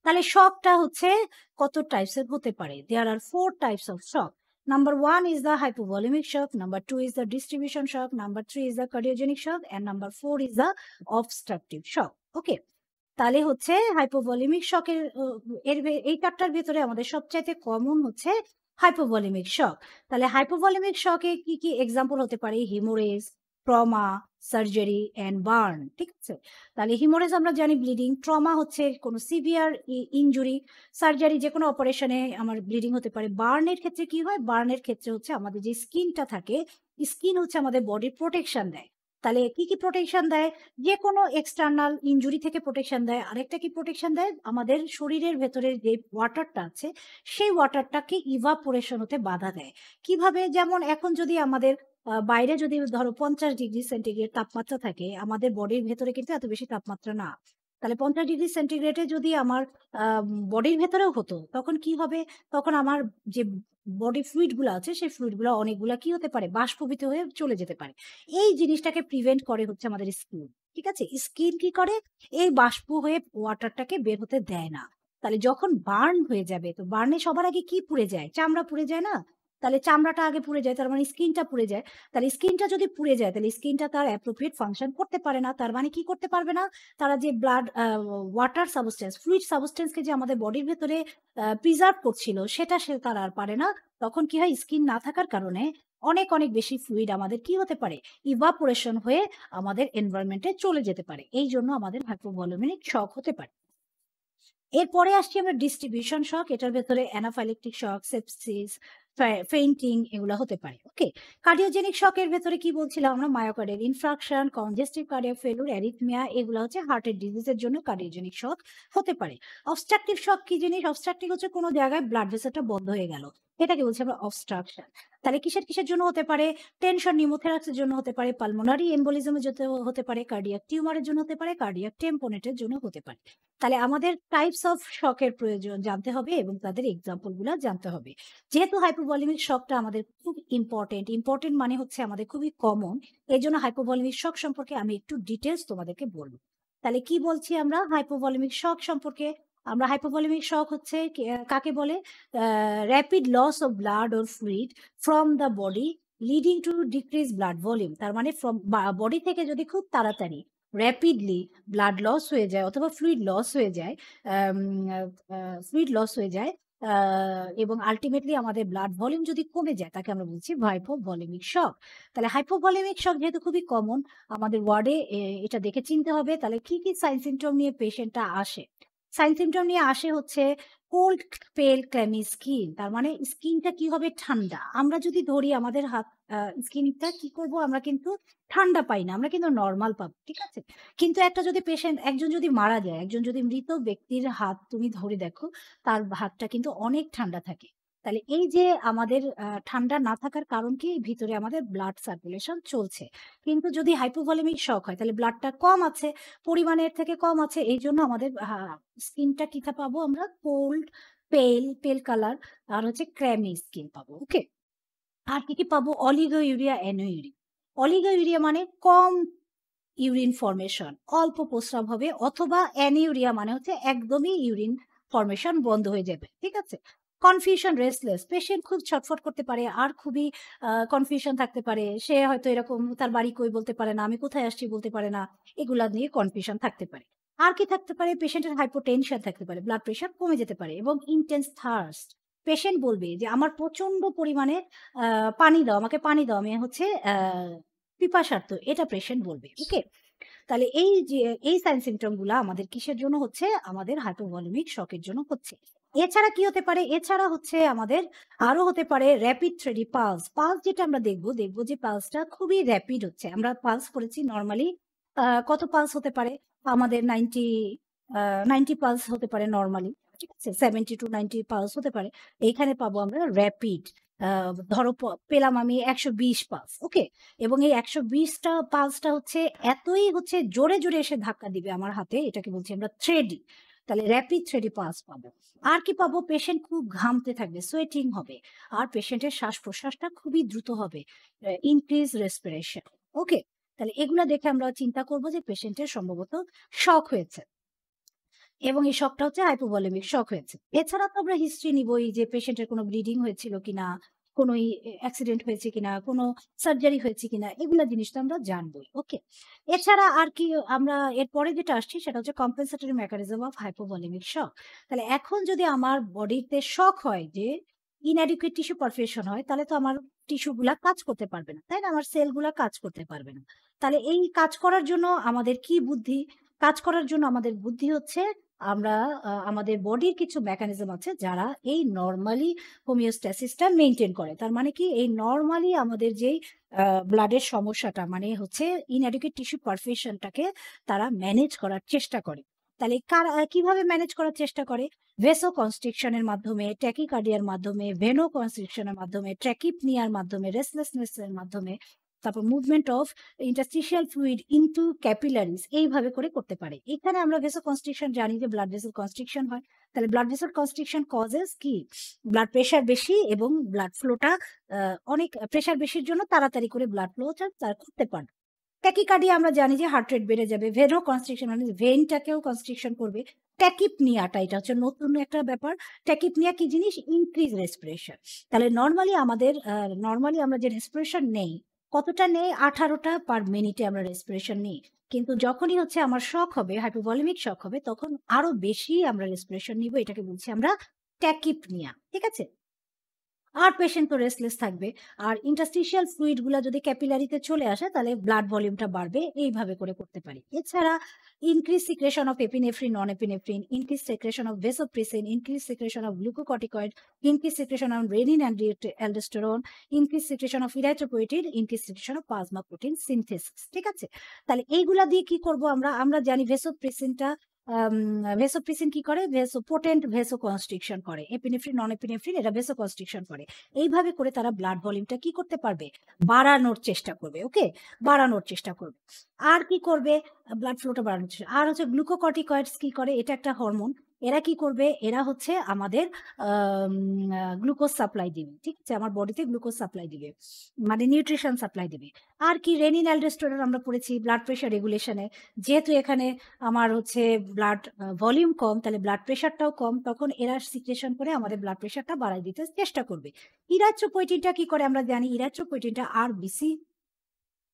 তাহলে শকটা হচ্ছে কত টাইপসের হতে পারে? দেয়ার আর 4 types of shock. Number 1 is the hypovolemic shock, number 2 is the distribution shock, number 3 is the cardiogenic shock, and number 4 is the obstructive shock. ওকে, তাহলে হচ্ছে হাইপোভলিমিক শকের এই চারটার ভেতরে আমাদের সবচাইতে কমন হচ্ছে হাইপোভলিমিক শক। তাহলে হাইপোভলিমিক শকে কি কি এক্সাম্পল হতে পারে? Haemorrhage, trauma, surgery and burn, ঠিক আছে? তাহলে হিমোরেজ আমরা জানি ব্লিডিং, ট্রমা হচ্ছে কোনো সিভিয়ার ইনজুরি, সার্জারি যে কোনো অপারেশনে আমার ব্লিডিং হতে পারে। বার্নের ক্ষেত্রে কি হয়? বার্নের ক্ষেত্রে হচ্ছে আমাদের যে স্কিনটা থাকে, স্কিন হচ্ছে আমাদের বডির প্রোটেকশন দেয়। তাহলে কি কি প্রোটেকশন দেয়? যে কোনো এক্সটার্নাল ইনজুরি থেকে প্রোটেকশন দেয়। আরেকটা কি প্রোটেকশন দেয়? আমাদের শরীরের ভেতরে যে ওয়াটারটা আছে সেই ওয়াটারটাকে ইভাপোরেশন হতে বাধা দেয়। কিভাবে? যেমন এখন যদি আমাদের বাইরে যদি ধরো 50 ডিগ্রি সেন্টিগ্রেড তাপমাত্রা থাকে, আমাদের বডির ভেতরে কিন্তু এত বেশি তাপমাত্রা না। তাহলে 50 ডিগ্রি সেন্টিগ্রেডে যদি আমার বডির ভেতরেও হতো, তখন কি হবে? তখন আমার যে বডি ফ্লুইড গুলো আছে সেই ফ্লুইড গুলো অনেকগুলা কি হতে পারে? বাষ্পীভূত হয়ে চলে যেতে পারে। এই জিনিসটাকে প্রিভেন্ট করে হচ্ছে আমাদের স্কিন, ঠিক আছে? স্কিন কি করে? এই বাষ্প হয়ে ওয়াটারটাকে বের হতে দেয় না। তাহলে যখন বার্ন হয়ে যাবে, তো বার্নে সবার আগে কি পুড়ে যায়? চামড়া পুড়ে যায় না? তাহলে চামড়াটা আগে পুড়ে যায়, তার মানে স্কিনটা পুড়ে যায়। তাহলে স্কিনটা যদি পুড়ে যায়, তাহলে স্কিনটা তার অ্যাপ্রোপ্রিয়েট ফাংশন করতে পারে না। তার মানে কি করতে পারবে না? তারা যে ব্লাড ওয়াটার সাবস্টেন্স, ফ্লুইড সাবস্টেন্সকে যে আমাদের বডির ভেতরে প্রিজার্ভ করছিল, সেটা তারা আর পারে না। তখন কি হয়? স্কিন না থাকার কারণে অনেক অনেক বেশি ফ্লুইড আমাদের কি হতে পারে? ইভাপোরেশন হয়ে আমাদের এনভায়রনমেন্টে চলে যেতে পারে। এই জন্য আমাদের হাইপোভলিমিক শক হতে পারে। এরপরে আসছি আমরা ডিস্ট্রিবিউশন শক। এটার ভেতরে অ্যানাফাইলেকটিক শক, সেপসিস, ফেইন্টিং এগুলা হতে পারে। ওকে, কার্ডিওজেনিক শকের ভেতরে কি বলছিলাম আমরা? Myocardial infraction, congestive cardiac failure, arrhythmia, এগুলো হচ্ছে হার্টের ডিজিজের জন্য কার্ডিওজেনিক শক হতে পারে। অবস্ট্রাকটিভ শক কি জিনিস? অবস্ট্রাকটিভ হচ্ছে কোনো জায়গায় ব্লাড ভেসেলটা বন্ধ হয়ে গেল, এটাকে বলছি আমরা অবস্ট্রাকশন। তাহলে কিসের কিসের জন্য হতে পারে? টেনশন নিউমোথ্যারাক্সের জন্য হতে পারে, পালমোনারি এমবোলিজমের জন্য হতে পারে, কার্ডিয়াক টিউমারের জন্য হতে পারে, কার্ডিয়াক টেম্পোনেটের জন্য হতে পারে। তাহলে আমাদের টাইপস অফ শকের প্রয়োজন জানতে হবে এবং তাদের এক্সাম্পল গুলা জানতে হবে। যেহেতু হাইপোভলিমিক শকটা আমাদের খুব ইম্পর্টেন্ট মানে হচ্ছে আমাদের খুবই কমন, এই জন্য হাইপোভলিমিক শক সম্পর্কে আমি একটু ডিটেলস তোমাদেরকে বলবো। তাহলে কি বলছি আমরা হাইপোভলিমিক শক সম্পর্কে? আমরা হাইপোভলিমিক শক হচ্ছে কাকে বলে? Rapid loss of blood or fluid from the body leading to decrease blood volume. তার মানে ফ্রম বডি থেকে যদি খুব তাড়াতাড়ি র্যাপিডলি ব্লাড লস হয়ে যায় অথবা ফ্লুইড লস হয়ে যায়, এবং আলটিমেটলি আমাদের ব্লাড ভলিউম যদি কমে যায়, তাকে আমরা বলছি হাইপোভলিমিক শক। তাহলে হাইপোভলিমিক শক যেহেতু খুবই কমন, আমাদের ওয়ার্ডে এটা দেখে চিনতে হবে। তাহলে কি কি সাইন সিমটম নিয়ে পেশেন্টটা আসে? সাইন সিম্পটম নিয়ে আসে হচ্ছে কোল্ড, পেল, ক্ল্যামি স্কিন। তার মানে স্কিনটা কি হবে? ঠান্ডা। আমরা যদি ধরি আমাদের হাত স্কিনটা কি করব? আমরা কিন্তু ঠান্ডা পাই না। আমরা কিন্তু নরমাল পাবো। ঠিক আছে? কিন্তু একটা যদি একজন যদি মারা যায়, একজন যদি মৃত ব্যক্তির হাত তুমি ধরে দেখো, তার হাতটা কিন্তু অনেক ঠান্ডা থাকে। তাহলে এই যে আমাদের ঠান্ডা না থাকার কারণ কি? ভিতরে আমাদের ব্লাড সার্কুলেশন চলছে। কিন্তু যদি হাইপোভলিমিক শক হয় তাহলে ব্লাডটা কম আছে, পরিমাণের থেকে কম আছে। এইজন্য আমাদের স্কিনটা কিটা পাবো আমরা? কোল্ড, পেল কালার আর হচ্ছে ক্র্যামি স্কিন পাবো। ওকে? আর কি পাবো? অলিগোইউরিয়া, অ্যানোইউরিয়া। অলিগোইউরিয়া মানে কম ইউরিন ফরমেশন, অল্প প্রস্রাব হবে, অথবা অ্যানিউরিয়া মানে হচ্ছে একদমই ইউরিন ফরমেশন বন্ধ হয়ে যাবে। ঠিক আছে? কনফিউশন, রেস্টলেস, পেশেন্ট খুব ছটফট করতে পারে আর খুবই কনফিউশন থাকতে পারে। সে হয়তো এরকম তার বাড়ি কই বলতে পারে না, আমি কোথায় আসছি বলতে পারে না। এগুলা নিয়ে কনফিউশন থাকতে পারে। আর কি থাকতে পারে? পেশেন্টের হাইপোটেনশন থাকতে পারে, ব্লাড প্রেশার কমে যেতে পারে এবং ইনটেন্স থার্স্ট। পেশেন্ট বলবে যে আমার প্রচন্ড পরিমাণে পানি দাও, আমাকে পানি দাও, আমি হচ্ছে পিপাসার্ত। এটা পেশেন্ট বলবে। ওকে? তাহলে এই যে এই সাইন সিম্পটম গুলা আমাদের কিসের জন্য হচ্ছে? আমাদের হাইপোভলিমিক শকের জন্য হচ্ছে। এছাড়া কি হতে পারে? এছাড়া হচ্ছে আমাদের আরো হতে পারে র্যাপিড থ্রেডি পালস। পালস যেটা আমরা দেখবো যে পালসটা খুবই র্যাপিড হচ্ছে। আমরা পালস করেছি নরমালি। কত পালস হতে পারে? আমাদের 90 পালস হতে পারে নরমালি। ঠিক আছে? 70 to 90 পালস হতে পারে। এইখানে পাবো আমরা র্যাপিড। ধরো পেলাম আমি 120 পালস। ওকে? এবং এই 120 টা পালসটা হচ্ছে এতই হচ্ছে জোরে এসে ধাক্কা দিবে আমার হাতে, এটাকে বলছি আমরা থ্রেডি। তাহলে র‍্যাপিড থ্রেডি পালস পাবো। আর কি পাবো? পেশেন্ট খুব ঘামতে থাকবে, সোয়েটিং হবে। আর পেশেন্টের শ্বাস-প্রশ্বাসটা খুবই দ্রুত হবে। Increase respiration. ওকে? তাহলে এগুলা দেখে আমরা চিন্তা করব যে পেশেন্টের সম্ভবত শক হয়েছে। এবং এই শকটা হচ্ছে হাইপোভলিমিক শক হয়েছে। এছাড়া তো আমরা হিস্ট্রি নিবই যে পেশেন্টের কোনো ব্লিডিং হয়েছিল কিনা, কোনো অ্যাক্সিডেন্ট হয়েছে কিনা, কোনো সার্জারি হয়েছে কিনা, এগুলা জিনিস তো আমরা জানবই। ওকে? এছাড়া আর কি আমরা এরপরে যেটা আসছি সেটা হচ্ছে কম্পেনসেটরি মেকানিজম অফ হাইপোভলিমিক শক। তাহলে এখন যদি আমার বডিতে শক হয় যে ইনঅ্যাডিকুয়েট টিস্যু পারফিউশন হয়, তাহলে তো আমার টিস্যু গুলা কাজ করতে পারবে না। তাই না? আমার সেল গুলা কাজ করতে পারবে না। তাহলে এই কাজ করার জন্য আমাদের কি বুদ্ধি? কাজ করার জন্য আমাদের বুদ্ধি হচ্ছে আমরা আমাদের বডির কিছু মেকানিজম আছে যারা এই নরমালি হোমিওস্ট্যাসিসটা মেইনটেইন করে। তার মানে কি? এই নরমালি আমাদের যেই ব্লাডের সমস্যাটা মানে হচ্ছে ইনঅ্যাডিকুয়েট টিস্যু পারফিউশনটাকে তারা ম্যানেজ করার চেষ্টা করে। তাহলে কিভাবে ম্যানেজ করার চেষ্টা করে? ভেসো কনস্ট্রিকশন এর মাধ্যমে, ট্যাকিকার্ডিয়ার মাধ্যমে, ভেনো কনস্ট্রিকশন এর মাধ্যমে, ট্র্যাকিপনিয়ার মাধ্যমে, রেস্টলেসনেস এর মাধ্যমে, তারপর movement of interstitial fluid into capillaries এইভাবে করে করতে পারে। এখানে আমরা ভেসো কনস্ট্রিকশন জানি যে ব্লাড ভেসেল কনস্ট্রিকশন হয়। তাহলে ব্লাড ভেসেল কনস্ট্রিকশন কজেস কি? ব্লাড প্রেশার বেশি এবং ব্লাড ফ্লোটা অনেক প্রেশার বেশির জন্য তাড়াতাড়ি করে ব্লাড ফ্লো তারা করতে পারে। ট্যাকিকার্ডিয়া আমরা জানি যে হার্ট রেট বেড়ে যাবে। ভেনো কনস্ট্রিকশন মানে ভেইনটাকেও কনস্ট্রিকশন করবে। ট্যাকিপনিয়াটা এটা হচ্ছে নতুন একটা ব্যাপার। ট্যাকিপনিয়া কি জিনিস? Increase respiration. তাহলে নরমালি আমরা যে রেসপিরেশন নেই, কতটা নেই? 18 টা পার মিনিটে আমরা রেসপিরেশন নিই। কিন্তু যখনই হচ্ছে আমার শক হবে, হাইপোভলিমিক শক হবে, তখন আরো বেশি আমরা রেসপিরেশন নিব। এটাকে বলছি আমরা ট্যাকিপনিয়া। ঠিক আছে? আর পেশেন্ট তো রেস্টলেস থাকবে। আর ইন্টারস্টিশিয়াল ফ্লুইড গুলা যদি ক্যাপিলারিতে চলে আসে তাহলে ব্লাড ভলিউমটা বাড়বে। এইভাবে করে করতে পারি। এছাড়া increase secretion of epinephrine, non epinephrine, increase secretion of vasopressin, increase secretion of glucocorticoid, increase secretion of renin and aldosterone, increase secretion of erythropoietin, increase secretion of plasma protein synthesis. ঠিক আছে? তাহলে এইগুলা দিয়ে কি করব আমরা? আমরা জানি ভেসোপ্রেসিনটা ভেসোপ্রেসিন কি করে? পোটেন্ট ভেসো কনস্ট্রিকশন করে। এপিনেফ্রিন, নন এপিনেফ্রিন এরা ভেসো কনস্ট্রিকশন করে। এইভাবে করে তারা ব্লাড ভলিউমটা কি করতে পারবে? বাড়ানোর চেষ্টা করবে। ওকে? বাড়ানোর চেষ্টা করবে। আর কি করবে? ব্লাড ফ্লোটা বাড়ানোর চেষ্টা। আর হচ্ছে গ্লুকোকর্টিকয়েডস কি করে? এটা একটা হরমোন। এরা কি করবে? এরা হচ্ছে আমাদের গ্লুকোজ সাপ্লাই দিবে। ঠিক আছে? আমার বডিতে গ্লুকোজ সাপ্লাই দিবে। মানে নিউট্রিশন সাপ্লাই দিবে। আর কি? রেনিন অ্যালডোস্টেরন আমরা পড়েছি ব্লাড প্রেশার রেগুলেশনে। যেহেতু এখানে আমার হচ্ছে ব্লাড ভলিউম কম, তাহলে ব্লাড প্রেশারটাও কম, তখন এরা সিক্রেশন করে আমাদের ব্লাড প্রেশারটা বাড়ায় দিতে চেষ্টা করবে। ইরাথ্রোপোয়েটিনটা কি করে? আমরা জানি ইরাথ্রোপোয়েটিনটা আরবিসি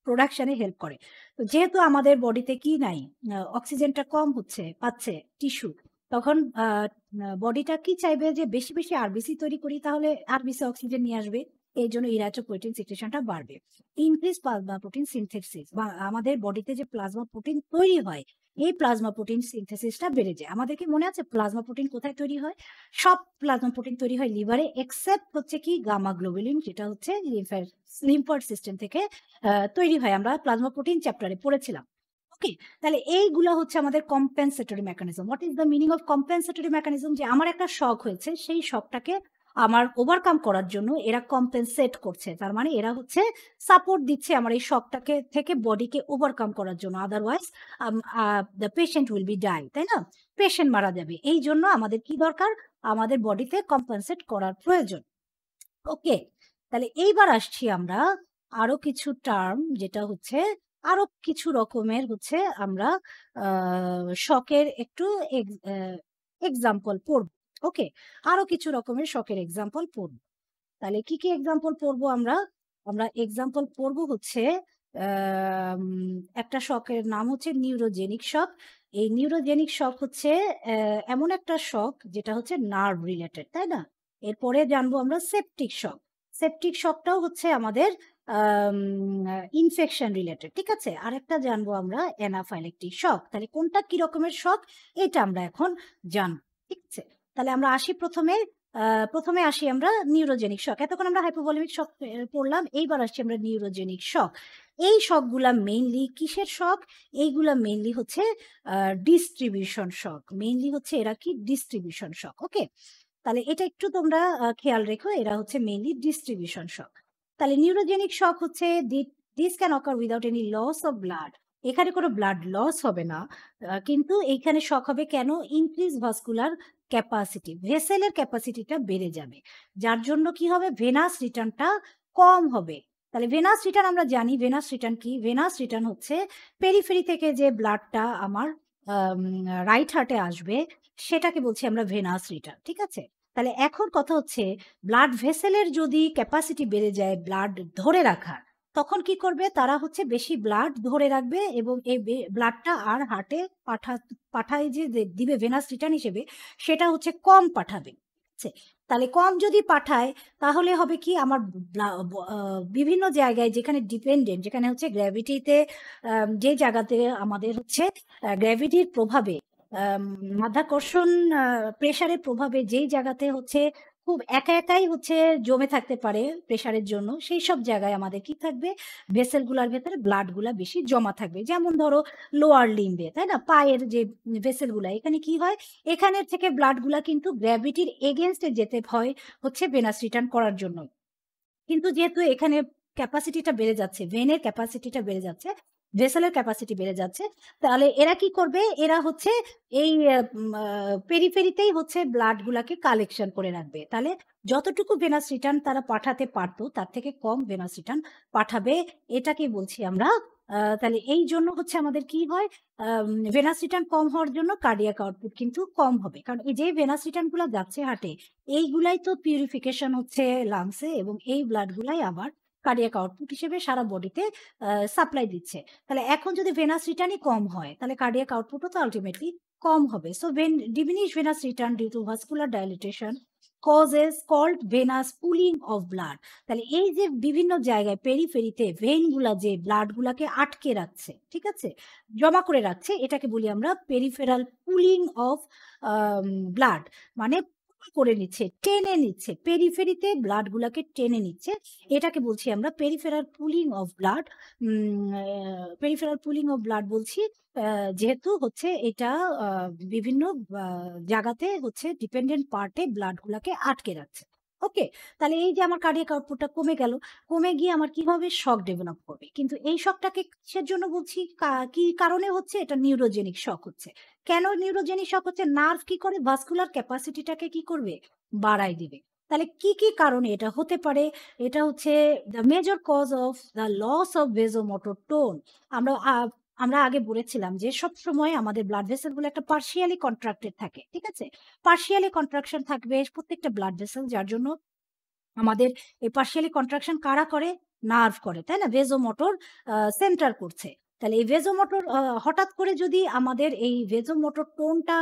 প্রোডাকশনে হেল্প করে। তো যেহেতু আমাদের বডিতে কি নাই? অক্সিজেনটা কম পাচ্ছে টিস্যু। তখন বডিটা কি চাইবে? যে বেশি আরবিসি তৈরি করি, তাহলে আরবিসি অক্সিজেন নিয়ে আসবে। এইজন্য ইরাথ্রোপোয়েটিন সিক্রেশনটা বাড়বে। ইনক্রিজ প্লাজমা প্রোটিন সিনথেসিস বা আমাদের বডিতে যে প্লাজমা প্রোটিন তৈরি হয়, এই প্লাজমা প্রোটিন সিনথেসিসটা বেড়ে যায়। আমাদের কি মনে আছে প্লাজমা প্রোটিন কোথায় তৈরি হয়? সব প্লাজমা প্রোটিন তৈরি হয় লিভারে, এক্সেপ্ট হচ্ছে কি গামা গ্লোবুলিন, যেটা হচ্ছে লিম্ফার সিস্টেম থেকে তৈরি হয়। আমরা প্লাজমা প্রোটিন চ্যাপ্টারে পড়েছিলাম। ওকে, তাহলে এইগুলা হচ্ছে আমাদের compensatory mechanism. What is the meaning of compensatory mechanism? যে আমার একটা শক হয়েছে, সেই শকটাকে আমার ওভারকাম করার জন্য এরা কম্পেনসেট করছে। তার মানে এরা হচ্ছে সাপোর্ট দিচ্ছে আমার এই শকটাকে থেকে বডিকে ওভারকাম করার জন্য। Otherwise the patient will be die, তাই না? পেশেন্ট মারা যাবে। এই জন্য আমাদের কি দরকার? আমাদের বডিতে কম্পেনসেট করার প্রয়োজন। ওকে, তাহলে এইবার আসছি আমরা আরো কিছু টার্ম, যেটা হচ্ছে আরো কিছু রকমের হচ্ছে আমরা শকের একটু এক্সাম্পল পড়ব। ওকে, আরো কিছু রকমের শকের এক্সাম্পল পড়ব। তাহলে কি কি এক্সাম্পল পড়বো আমরা? আমরা এক্সাম্পল পড়বো হচ্ছে একটা শকের নাম হচ্ছে নিউরোজেনিক শক। এই নিউরোজেনিক শক হচ্ছে এমন একটা শক যেটা হচ্ছে নার্ভ রিলেটেড, তাই না? এরপরে জানবো আমরা সেপটিক শক। সেপটিক শকটাও হচ্ছে আমাদের ইনফেকশন রিলেটেড, ঠিক আছে? আরেকটা জানবো আমরা অ্যানাফাইলেকটিক শক। তাহলে কোনটা কি রকমের শক এটা আমরা এখন জানবো, ঠিক আছে? তাহলে আমরা আসি প্রথমে আসি আমরা নিউরোজেনিক শক। এতক্ষণ আমরা হাইপোভলিমিক শক পড়লাম, এইবার আসছি আমরা নিউরোজেনিক শক। এই শকগুলা মেইনলি কিসের শক? এইগুলা মেইনলি হচ্ছে ডিস্ট্রিবিউশন শক। মেইনলি হচ্ছে এরা কি ডিস্ট্রিবিউশন শক। ওকে, তাহলে এটা একটু তোমরা খেয়াল রেখো, এরা হচ্ছে মেইনলি ডিস্ট্রিবিউশন শক। তাহলে নিউরোজেনিক শক হচ্ছে this can occur without any loss of blood. এখানে কোনো ব্লাড লস হবে না, কিন্তু এইখানে শক হবে কেন? ইনক্রিজ ভাস্কুলার ক্যাপাসিটি, ভেসেলের ক্যাপাসিটিটা বেড়ে যাবে, যার জন্য কি হবে? ভেনাস রিটার্নটা কম হবে। তাহলে ভেনাস রিটার্ন আমরা জানি, ভেনাস রিটার্ন কি? ভেনাস রিটার্ন হচ্ছে পেরিফেরি থেকে যে ব্লাডটা আমার রাইট হার্টে আসবে, সেটাকে বলছি আমরা ভেনাস রিটার্ন, ঠিক আছে? তাহলে এখন কথা হচ্ছে ব্লাড ভেসেলের যদি ক্যাপাসিটি বেড়ে যায় ব্লাড ধরে রাখার, তখন কি করবে? তারা হচ্ছে বেশি ব্লাড ধরে রাখবে এবং এই ব্লাডটা আর হার্টে পাঠায় যে দিবে ভেনাস রিটার্ন হিসেবে, সেটা হচ্ছে কম পাঠাবে, ঠিক আছে? তাহলে কম যদি পাঠায় তাহলে হবে কি? আমার বিভিন্ন জায়গায় যেখানে ডিপেন্ডেন্ট, যেখানে হচ্ছে গ্র্যাভিটিতে, যে জায়গাতে আমাদের হচ্ছে গ্র্যাভিটির প্রভাবে, মাধ্যাকর্ষণ প্রেসারের প্রভাবে যেই জায়গাতে হচ্ছে খুব একা একাই হচ্ছে জমে থাকতে পারে প্রেসারের জন্য, সেই সব জায়গায় আমাদের কি থাকবে? ভেসেলগুলোর ভেতরে ব্লাডগুলা বেশি জমা থাকবে। যেমন ধরো লোয়ার লিম্বে, তাই না? পায়ের যে ভেসেলগুলা, এখানে কি হয়? এখানের থেকে ব্লাডগুলা কিন্তু গ্র্যাভিটির এগেনস্টে যেতে হয় হচ্ছে ভেনাস রিটার্ন করার জন্য। কিন্তু যেহেতু এখানে ক্যাপাসিটিটা বেড়ে যাচ্ছে, ভেনের ক্যাপাসিটিটা বেড়ে যাচ্ছে, ভেসেলের ক্যাপাসিটি বেড়ে যাচ্ছে, তাহলে এরা কি করবে? এরা হচ্ছে এই পেরিফেরিতেই হচ্ছে ব্লাডগুলাকে কালেকশন করে রাখবে। তাহলে যতটুকু ভেনাস রিটার্ন তারা পাঠাতে পারতো তার থেকে কম ভেনাস রিটার্ন পাঠাবে। এটাকে বলছি আমরা তাহলে এই জন্য হচ্ছে আমাদের কি হয়? ভেনাস রিটার্ন কম হওয়ার জন্য কার্ডিয়াক আউটপুট কিন্তু কম হবে, কারণ এই যে ভেনাস রিটার্ন গুলো যাচ্ছে হার্টে, এইগুলাই তো পিউরিফিকেশন হচ্ছে লাংসে, এবং এই ব্লাড গুলাই আবার কার্ডিয়াক আউটপুট হিসেবে সারা বডিতে সাপ্লাই দিচ্ছে। তাহলে এখন যদি ভেনাস রিটার্নই কম হয়, তাহলে কার্ডিয়াক আউটপুটও তো আলটিমেটলি কম হবে। So diminish venous return due to vascular dilatation causes called venous pooling of blood. তাহলে এই যে বিভিন্ন জায়গায় পেরিফেরিতে ভেইনগুলা যে ব্লাডগুলাকে আটকে রাখছে, ঠিক আছে, জমা করে রাখছে, এটাকে বলি আমরা পেরিফেরাল পুলিং অফ ব্লাড। মানে করে নিচ্ছে, টেনে নিচ্ছে, পেরিফেরিতে ব্লাডগুলাকে টেনে নিচ্ছে, এটাকে বলছি আমরা peripheral pooling of blood. Peripheral pooling of blood বলছি যেহেতু হচ্ছে এটা বিভিন্ন জায়গাতে হচ্ছে ডিপেন্ডেন্ট পার্টে ব্লাডগুলাকে আটকে রাখছে। ওকে, তাহলে এই যে আমার কার্ডিয়াক আউটপুটটা কমে গেল, কমে গিয়ে আমার কি হবে? শক ডেভেলপ করবে। কিন্তু এই শকটাকে কিসের জন্য বলছি? কি কারণে হচ্ছে? এটা নিউরোজেনিক শক হচ্ছে। কেন নিউরোজেনিক শক হচ্ছে? নার্ভ কি করে? ভাস্কুলার ক্যাপাসিটিটাকে কি করবে? বাড়ায় দিবে। তাহলে কি কি কারণে এটা হতে পারে? এটা হচ্ছে the major cause of the loss of vasomotor tone. আমরা আমরা আগে বলেছিলাম যে সব সময় আমাদের ব্লাড ভেসেল গুলো একটা পার্শিয়ালি কন্ট্রাক্টেড থাকে, ঠিক আছে? পার্শিয়ালি কন্ট্রাকশন থাকবে প্রত্যেকটা ব্লাড ভেসেল, যার জন্য আমাদের এই পার্শিয়ালি কন্ট্রাকশন কারা করে? নার্ভ করে, তাই না? ভেসোমোটর সেন্টার করছে। তাহলে এই ভেসোমোটর হঠাৎ করে যদি আমাদের এই ভেসোমোটর টোনটা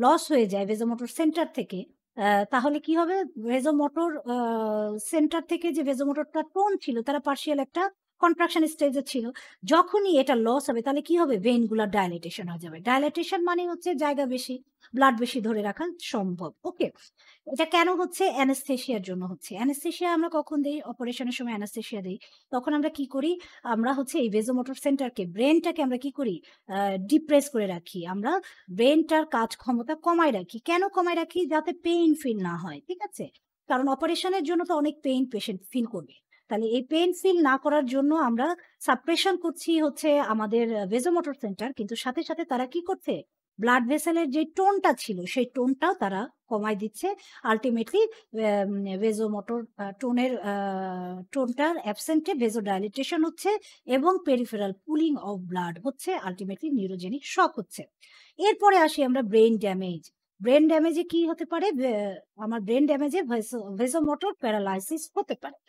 লস হয়ে যায় ভেসোমোটর সেন্টার থেকে, তাহলে কি হবে? ভেসোমোটর সেন্টার থেকে যে ভেসোমোটরটা টোন ছিল, তারা পার্শিয়াল একটা কন্ট্রাকশন স্টেজে ছিল। যখনই এটা লস হবে তাহলে কি হবে? ভেইনগুলার ডাইলেটেশন হয়ে যাবে। ডাইলেটেশন মানে হচ্ছে জায়গা বেশি, ব্লাড বেশি ধরে রাখা সম্ভব। ওকে? এটা কেন হচ্ছে? অ্যানেসথেসিয়ার জন্য হচ্ছে। অ্যানেসথেসিয়া আমরা কখন দেই? অপারেশনের সময় অ্যানেসথেসিয়া দেই। তখন আমরা কি করি? আমরা হচ্ছে এই ভেসোমোটর সেন্টারকে, ব্রেইনটাকে আমরা কি করি? ডিপ্রেস করে রাখি। আমরা ব্রেইনটার কাজ ক্ষমতা কমায় রাখি। কেন কমায় রাখি? যাতে পেইন ফিল না হয়। ঠিক আছে? কারণ অপারেশনের জন্য তো অনেক পেইন পেশেন্ট ফিল করবে। তাহলে এই পেইন ফিল না করার জন্য আমরা সাপ্রেশন করছি হচ্ছে আমাদের ভেসোমোটর সেন্টার, কিন্তু সাথে, সাথে তারা কি করছে? ব্লাড ভেসেলের যে টোনটা ছিল সেই টোনটাও তারা কমায় দিচ্ছে। আল্টিমেটলি ভেসোমোটর টোনটার অ্যাবসেন্টে ভেসোডাইলেটেশন হচ্ছে এবং পেরিফেরাল পুলিং অফ ব্লাড হচ্ছে, আল্টিমেটলি নিউরোজেনিক শক হচ্ছে। এরপরে আসি আমরা ব্রেইন ড্যামেজ। ব্রেইন ড্যামেজে কি হতে পারে? আমার ব্রেইন ড্যামেজে ভেসোমোটর প্যারালাইসিস হতে পারে।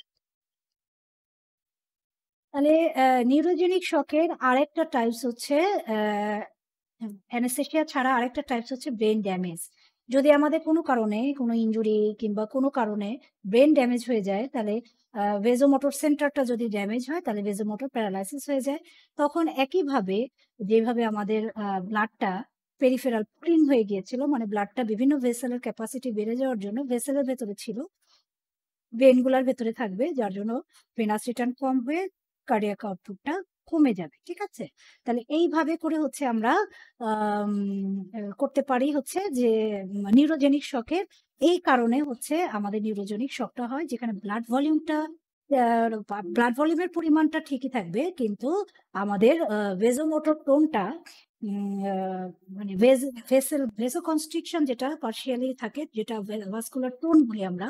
তাহলে নিউরোজেনিক শকের আরেকটা টাইপস হচ্ছে অ্যানেসথেসিয়া ছাড়া আরেকটা টাইপস হচ্ছে ব্রেইন ড্যামেজ। যদি আমাদের কোনো কারণে কোনো ইনজুরি কিংবা কোনো কারণে ব্রেইন ড্যামেজ হয়ে যায়, তাহলে ভেসোমোটর সেন্টারটা যদি ড্যামেজ হয় তাহলে ভেসোমোটর প্যারালাইসিস হয়ে যায়। তখন একইভাবে যেভাবে আমাদের ব্লাডটা পেরিফেরাল পুলিং হয়ে গিয়েছিল, মানে ব্লাডটা বিভিন্ন ভেসেলের ক্যাপাসিটি বেড়ে যাওয়ার জন্য ভেসেলের ভেতরে ছিল, ভেইনগুলার ভেতরে থাকবে, যার জন্য ভেনাস রিটার্ন কম হয়ে কার্ডিয়াক আউটপুটটা কমে যাবে। ঠিক আছে? তাহলে এইভাবে করে হচ্ছে আমরা আম করতে পারি হচ্ছে যে নিউরোজেনিক শকের এই কারণে হচ্ছে আমাদের নিউরোজেনিক শকটা হয়, যেখানে ব্লাড ভলিউমের পরিমাণটা ঠিকই থাকবে, কিন্তু আমাদের ভেসোমোটর টোনটা মানে ভেসোকনস্ট্রিকশন যেটা পার্শিয়ালি থাকে, যেটা ভাস্কুলার টোন বলি আমরা,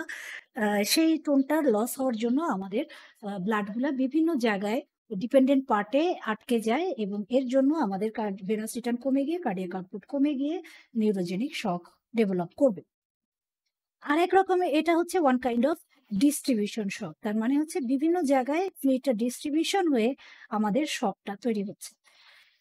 সেই টোনটার লস হওয়ার জন্য আমাদের ব্লাডগুলা বিভিন্ন জায়গায় ডিপেন্ডেন্ট পার্টে আটকে যায় এবং এর জন্য আমাদের ভেনাস রিটার্ন কমে গিয়ে কার্ডিয়াক আউটপুট কমে গিয়ে নিউরোজেনিক শক ডেভেলপ করবে। আরেক রকমের এটা হচ্ছে ওয়ান কাইন্ড অফ ডিস্ট্রিবিউশন শক। তার মানে হচ্ছে বিভিন্ন জায়গায় ফ্লুইডটা ডিস্ট্রিবিউশন হয়ে আমাদের শকটা তৈরি হচ্ছে।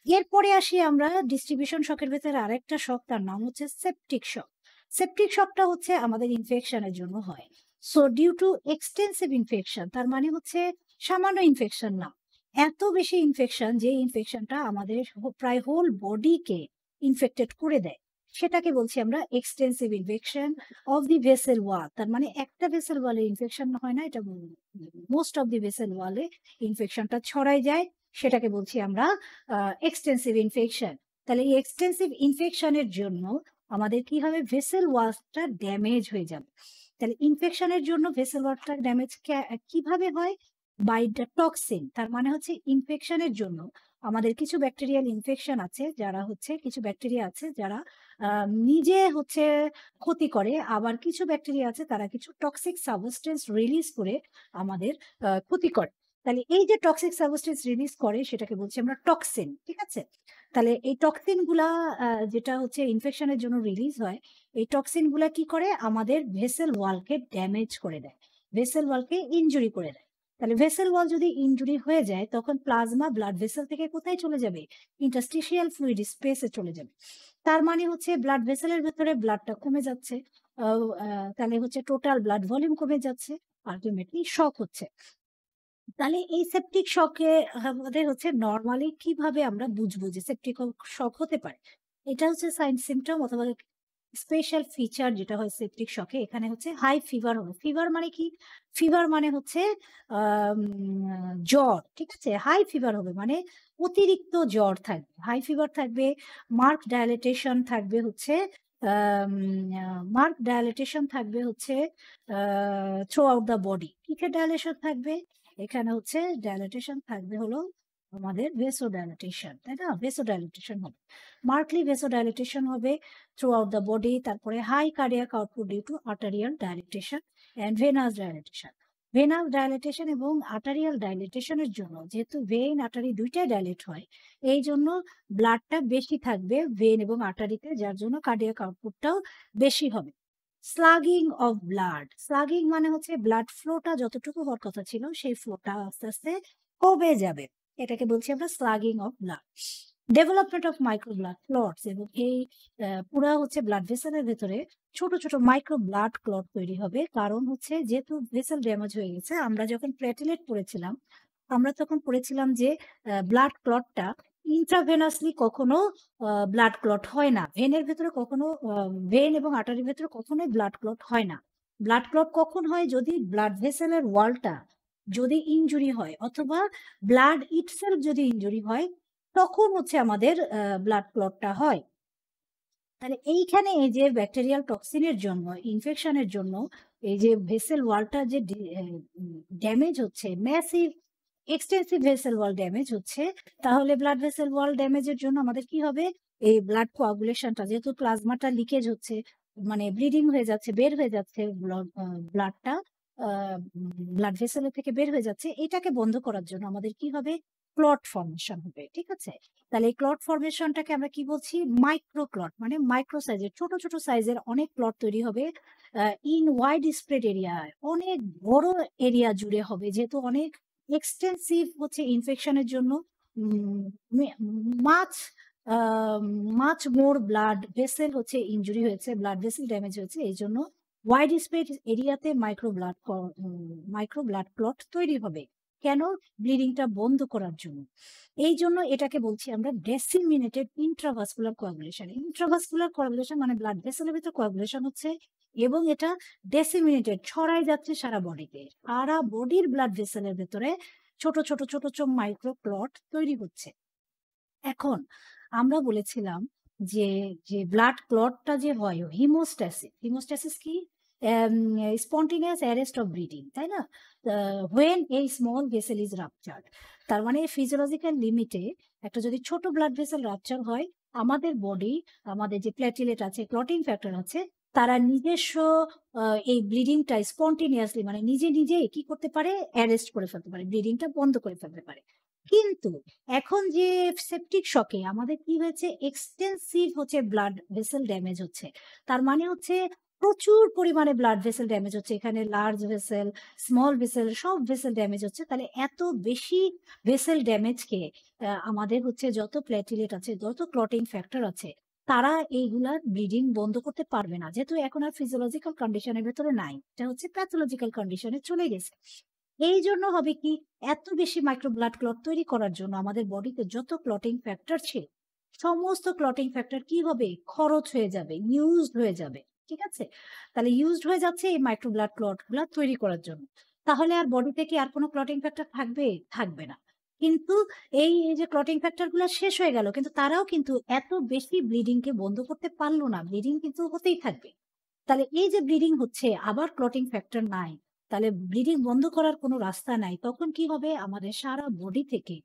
এরপরে আসি আমরা ডিস্ট্রিবিউশন শকের ভেতরে আরেকটা শক, তার নাম হচ্ছে সেপটিক শক। সেপটিক শকটা হচ্ছে আমাদের ইনফেকশনের জন্য হয়। So due to extensive infection, তার মানে হচ্ছে সামান্য ইনফেকশন না, এত বেশি ইনফেকশন যে ইনফেকশনটা আমাদের প্রায় হোল বডিকে ইনফেক্টেড করে দেয়, সেটাকে বলছি আমরা extensive infection of the vessel wall. তার মানে একটা ভেসেল ওয়ালে ইনফেকশন হয় না, এটা মোস্ট অফ দি ভেসেল ওয়ালে ইনফেকশনটা ছড়াই যায়, সেটাকে বলছি আমরা এক্সটেন্সিভ ইনফেকশন। তাহলে এই এক্সটেন্সিভ ইনফেকশনের জন্য আমাদের কি হবে? ভেসেল ওয়ালটা ড্যামেজ হয়ে যাবে। তাহলে ইনফেকশনের জন্য ভেসেল ওয়ালটা ড্যামেজ কিভাবে হয়? By the toxin. তার মানে হচ্ছে ইনফেকশনের জন্য আমাদের কিছু ব্যাকটেরিয়াল ইনফেকশন আছে, যারা হচ্ছে কিছু ব্যাকটেরিয়া আছে যারা নিজে হচ্ছে ক্ষতি করে, আবার কিছু ব্যাকটেরিয়া আছে তারা কিছু টক্সিক সাবস্টেন্স রিলিজ করে আমাদের ক্ষতি করে। তাহলে এই যে টক্সিক সাবস্টেন্স রিলিজ করে সেটাকে বলছি আমরা টক্সিন। ঠিক আছে? তাহলে এই টক্সিন গুলা যেটা হচ্ছে ইনফেকশনের জন্য রিলিজ হয়, এই টক্সিন গুলা কি করে? আমাদের ভেসেল ওয়ালকে ড্যামেজ করে দেয়, ভেসেল ওয়ালকে ইনজুরি করে দেয়। তাহলে ভেসেল ওয়াল যদি ইনজুরি হয়ে যায় তখন প্লাজমা ব্লাড ভেসেল থেকে কোথায় চলে যাবে? ইন্টারস্টিশিয়াল ফ্লুইড স্পেসে চলে যাবে। তার মানে হচ্ছে ব্লাড ভেসেলের ভেতরে ব্লাডটা কমে যাচ্ছে, তাহলে হচ্ছে টোটাল ব্লাড ভলিউম কমে যাচ্ছে, আলটিমেটলি শক হচ্ছে। তাহলে এই সেপটিক শকে আমাদের হচ্ছে নরমালি কিভাবে আমরা বুঝবো যে সেপটিক শক হতে পারে? এটা হচ্ছে সাইন সিম্পটম অথবা স্পেশাল ফিচার যেটা হয় সেপটিক শকে, এখানে হচ্ছে হাই ফিভার হবে। ফিভার মানে কি? ফিভার মানে হচ্ছে জ্বর। ঠিক আছে? হাই ফিভার হবে মানে অতিরিক্ত জ্বর থাকবে, হাই ফিভার থাকবে, মার্ক ডায়ালিটেশন থাকবে হচ্ছে, মার্ক ডায়ালিটেশন থাকবে হচ্ছে থ্রু আউট দ্য বডি। কিসের ডায়ালেশন থাকবে? এখানে হচ্ছে ডায়ালিটেশন থাকবে হলো আমাদের ভেসোডাইলেটেশন, তাই না? ভেসোডাইলেটেশন হবে, মার্কলি ভেসোডাইলেটেশন হবে থ্রু আউট দ্য বডি। তারপরে high cardiac output due to arterial dilatation and venous dilatation. Venous dilatation এবং আর্টারিয়াল ডাইলেটেশনের জন্য, যেহেতু ভেইন আর্টারি দুইটাই ডাইলেট হয়, এই জন্য ব্লাডটা বেশি থাকবে ভেইন এবং আর্টারিতে, যার জন্য কার্ডিয়াক আউটপুটটাও বেশি হবে। স্লাগিং অফ ব্লাড, স্লাগিং মানে হচ্ছে ব্লাড ফ্লোটা যতটুকু হওয়ার কথা ছিল সেই ফ্লোটা আস্তে আস্তে কমে যাবে, এটাকে বলছি আমরা sludging of blood. Development of micro blood clots, এবং এই পুরা হচ্ছে ব্লাড ভেসেলের ভেতরে ছোট ছোট মাইক্রো ব্লাড ক্লট তৈরি হবে, কারণ হচ্ছে যেহেতু ভেসেল ড্যামেজ হয়ে গেছে। আমরা যখন প্লেটলেট পড়েছিলাম আমরা তখন পড়েছিলাম যে ব্লাড ক্লটটা ইন্ট্রাভেনাসলি কখনো ব্লাড ক্লট হয় না। ভেনের ভেতরে কখনো ভেন এবং আর্টারির ভেতরে কখনোই ব্লাড ক্লট হয় না। ব্লাড ক্লট কখন হয়? যদি ব্লাড ভেসেলের ওয়ালটা যদি ইনজুরি হয় অথবা ব্লাড ইটসেলফ যদি ইনজুরি হয়, তখন হচ্ছে আমাদের ব্লাড ক্লটটা হয়। তাহলে এইখানে এই যে ব্যাকটেরিয়াল টক্সিনের জন্য, ইনফেকশনের জন্য এই যে ভেসেল ওয়ালটা যে ড্যামেজ হচ্ছে, ম্যাসিভ এক্সটেন্সিভ ভেসেল ওয়াল ড্যামেজ হচ্ছে, তাহলে ব্লাড ভেসেল ওয়াল ড্যামেজের জন্য আমাদের কি হবে? এই ব্লাড কোয়াগুলেশনটা, যেহেতু প্লাজমাটা লিকেজ হচ্ছে, মানে ব্লিডিং হয়ে যাচ্ছে, বের হয়ে যাচ্ছে ব্লাডটা, ব্লাড ভেসেলের থেকে বের হয়ে যাচ্ছে, এটাকে বন্ধ করার জন্য আমাদের কি হবে? ক্লট ফর্মেশন হবে। ঠিক আছে? তাহলে এই ক্লট ফর্মেশনটাকে আমরা কি বলছি? মাইক্রো ক্লট, মানে মাইক্রো সাইজের, ছোট ছোট সাইজের অনেক ক্লট তৈরি হবে ইন ওয়াইড স্প্রেড এরিয়া, অনেক বড় এরিয়া জুড়ে হবে, যেহেতু অনেক এক্সটেন্সিভ হচ্ছে ইনফেকশনের জন্য। মাছ মাছ মোর ব্লাড ভেসেল হচ্ছে ইনজুরি হয়েছে, ব্লাড ভেসেল ড্যামেজ হয়েছে, এই জন্য ওয়াইড স্প্রেড এরিয়াতে মাইক্রো ব্লাড ক্লট তৈরি হবে। কেন? ব্লিডিংটা বন্ধ করার জন্য। এই জন্য এটাকে বলছি আমরা disseminated intravascular coagulation. Intravascular coagulation মানে ব্লাড ভেসেলের ভিতরে কোয়াগুলেশন হচ্ছে এবং এটা ডেসিমিনেটেড, ছড়াই যাচ্ছে সারা বডিতে। সারা বডির ব্লাড ভেসেলের ভেতরে ছোট ছোট ছোট ছোট মাইক্রো ক্লট তৈরি হচ্ছে। এখন আমরা বলেছিলাম যে যে ব্লাড ক্লটটা যে হয় হিমোস্ট্যাসিস। হিমোস্ট্যাসিস কি? স্পন্টেনিয়াস অ্যারেস্ট অফ ব্লিডিং, তাই না? হোয়েন এই স্মল ভেসেল ইজ রাপচার্ড, তার মানে ফিজিওলজিক্যাল লিমিটে একটা যদি ছোট ব্লাড ভেসেল রাপচার হয়, আমাদের বডি, আমাদের যে প্ল্যাটিলেট আছে, ক্লটিং ফ্যাক্টর আছে, তারা নিজস্ব এই ব্লিডিংটা স্পন্টেনিয়াসলি মানে নিজে নিজেই কি করতে পারে? অ্যারেস্ট করে ফেলতে পারে, ব্লিডিংটা বন্ধ করে ফেলতে পারে। কিন্তু এখন যে সেপটিক শকে আমাদের কি হয়েছে? এক্সটেন্সিভ হচ্ছে ব্লাড ভেসেল ড্যামেজ হচ্ছে। তার মানে হচ্ছে প্রচুর পরিমাণে ব্লাড ভেসেল ড্যামেজ হচ্ছে, এখানে লার্জ ভেসেল, স্মল ভেসেল, সব ভেসেল ড্যামেজ হচ্ছে। তাহলে এত বেশি ভেসেল ড্যামেজকে আমাদের হচ্ছে যত প্ল্যাটিলেট আছে, যত ক্লটিং ফ্যাক্টর আছে, তারা এইগুলা ব্লিডিং বন্ধ করতে পারবে না, যেহেতু এখন আর ফিজিওলজিক্যাল কন্ডিশনের ভেতরে নাই, এটা হচ্ছে প্যাথোলজিক্যাল কন্ডিশনে চলে গেছে। এই জন্য হবে কি? এত বেশি মাইক্রো ব্লাড ক্লট তৈরি করার জন্য আমাদের বডিতে যত ক্লটিং ফ্যাক্টর ছিল, সমস্ত ক্লটিং ফ্যাক্টর কি হবে? খরচ হয়ে যাবে, ইউজড হয়ে যাবে। ঠিক আছে? তাহলে ইউজড হয়ে যাচ্ছে এই মাইক্রো ব্লাড ক্লট গুলা তৈরি করার জন্য। তাহলে আর বডিতে কি আর কোনো ক্লটিং ফ্যাক্টর থাকবে? থাকবে না। কিন্তু এই এই যে ক্লটিং ফ্যাক্টর গুলা শেষ হয়ে গেল, কিন্তু তারাও কিন্তু এত বেশি ব্লিডিং কে বন্ধ করতে পারলো না, ব্লিডিং কিন্তু হতেই থাকবে। তাহলে এই যে ব্লিডিং হচ্ছে, আবার ক্লটিং ফ্যাক্টর নাই, তাহলে ব্লিডিং বন্ধ করার কোনো রাস্তা নাই, তখন কি হবে? আমাদের সারা বডি থেকে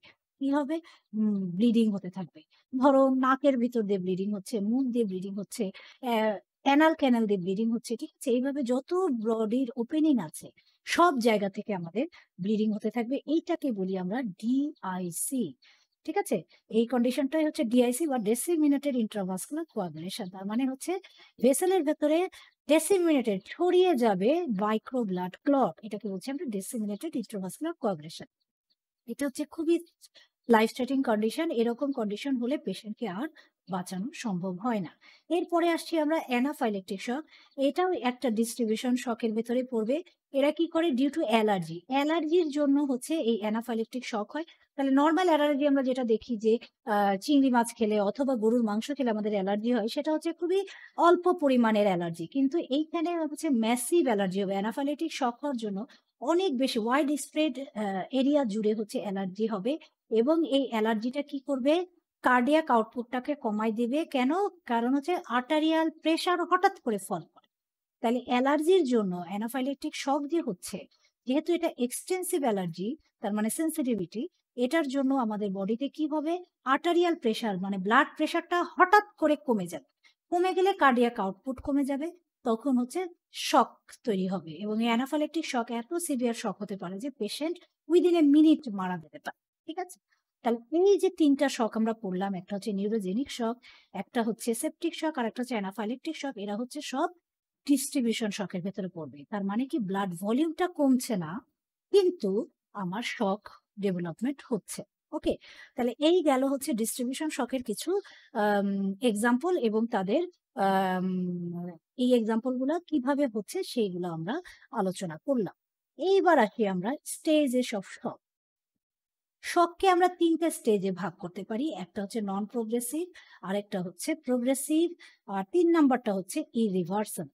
কি হবে? ব্লিডিং হতে থাকবে। ধরো নাকের ভিতর দিয়ে ব্লিডিং হচ্ছে, মুখ দিয়ে ব্লিডিং হচ্ছে, অ্যানাল ক্যানাল দিয়ে ব্লিডিং হচ্ছে। ঠিক আছে? এইভাবে যত বডির ওপেনিং আছে, সব জায়গা থেকে আমাদের ব্লিডিং হতে থাকবে। এইটাকে বলি আমরা ডিআইসি। ঠিক আছে? এই কন্ডিশনটাই হচ্ছে ডিআইসি বা ডিসেমিনেটেড ইন্ট্রাভাস্কুলার কোয়াগুলেশন। তার মানে হচ্ছে ভেসেলের ভেতরে ডিসেমিনেটেড, ছড়িয়ে যাবে মাইক্রো ব্লাড ক্লট, এটাকে বলছি আমরা ডিসেমিনেটেড ইন্ট্রাভাস্কুলার কোয়াগুলেশন। এটা হচ্ছে খুবই লাইফ থ্রেটিং কন্ডিশন। এরকম কন্ডিশন হলে পেশেন্টকে আর বাঁচানো সম্ভব হয় না। এরপরে আসছি আমরা অ্যানাফাইলেকটিক শক। এটাও একটা ডিস্ট্রিবিউশন শকের ভেতরে পড়বে। এরা কি করে? ডিউ টু অ্যালার্জি, অ্যালার্জির জন্য হচ্ছে এই অ্যানাফাইলেকটিক শক হয়। তাহলে নর্মাল অ্যালার্জি আমরা যেটা দেখি যে চিংড়ি মাছ খেলে অথবা গরুর মাংস খেলে আমাদের অ্যালার্জি হয়, সেটা হচ্ছে খুবই অল্প পরিমাণের অ্যালার্জি। কিন্তু এইখানে হচ্ছে ম্যাসিভ অ্যালার্জি হবে। অ্যানাফাইলেকটিক শক হওয়ার জন্য অনেক বেশি ওয়াইড স্প্রেড এরিয়া জুড়ে হচ্ছে অ্যালার্জি হবে, এবং এই অ্যালার্জিটা কি করবে? কার্ডিয়াক আউটপুটটাকে কমাই দিবে। কেন? কারণ হচ্ছে আর্টারিয়াল প্রেশার হঠাৎ করে ফল করে। তাহলে অ্যালার্জির জন্য অ্যানাফাইলেকটিক শক যে হচ্ছে, যেহেতু এটা এক্সটেন্সিভ অ্যালার্জি, তার মানে সেন্সিটিভিটি, এটার জন্য আমাদের বডিতে কি হবে? আর্টারিয়াল প্রেশার মানে ব্লাড প্রেশারটা হঠাৎ করে কমে যাবে। কমে গেলে কার্ডিয়াক আউটপুট কমে যাবে, তখন হচ্ছে শক তৈরি হবে। এবং এই অ্যানাফাইলেকটিক শক এত সিভিয়ার শক হতে পারে যে পেশেন্ট উইদিন এ মিনিট মারা যেতে পারে। ঠিক আছে? তাহলে এই যে ৩ টা শক আমরা পড়লাম, একটা হচ্ছে নিউরোজেনিক শক, একটা হচ্ছে সেপটিক শক, আর একটা হচ্ছে অ্যানাফাইলেকটিক শক। এরা হচ্ছে সব ডিস্ট্রিবিউশন শকের ভেতরে পড়বে। তার মানে কি? ব্লাড ভলিউমটা কমছে না, কিন্তু আমার শক ডেভেলপমেন্ট হচ্ছে। ওকে? তাহলে এই গেল হচ্ছে ডিস্ট্রিবিউশন শকের কিছু এক্সাম্পল, এবং তাদের আম এই এক্সাম্পল গুলা কিভাবে হচ্ছে সেইগুলো আমরা আলোচনা করলাম। এইবার আসি আমরা স্টেজেস অফ শক। শককে আমরা ৩ টা স্টেজে ভাগ করতে পারি। একটা হচ্ছে নন প্রোগ্রেসিভ, আরেকটা হচ্ছে প্রোগ্রেসিভ, আর ৩ নাম্বারটা হচ্ছে ইরিভার্সেবল।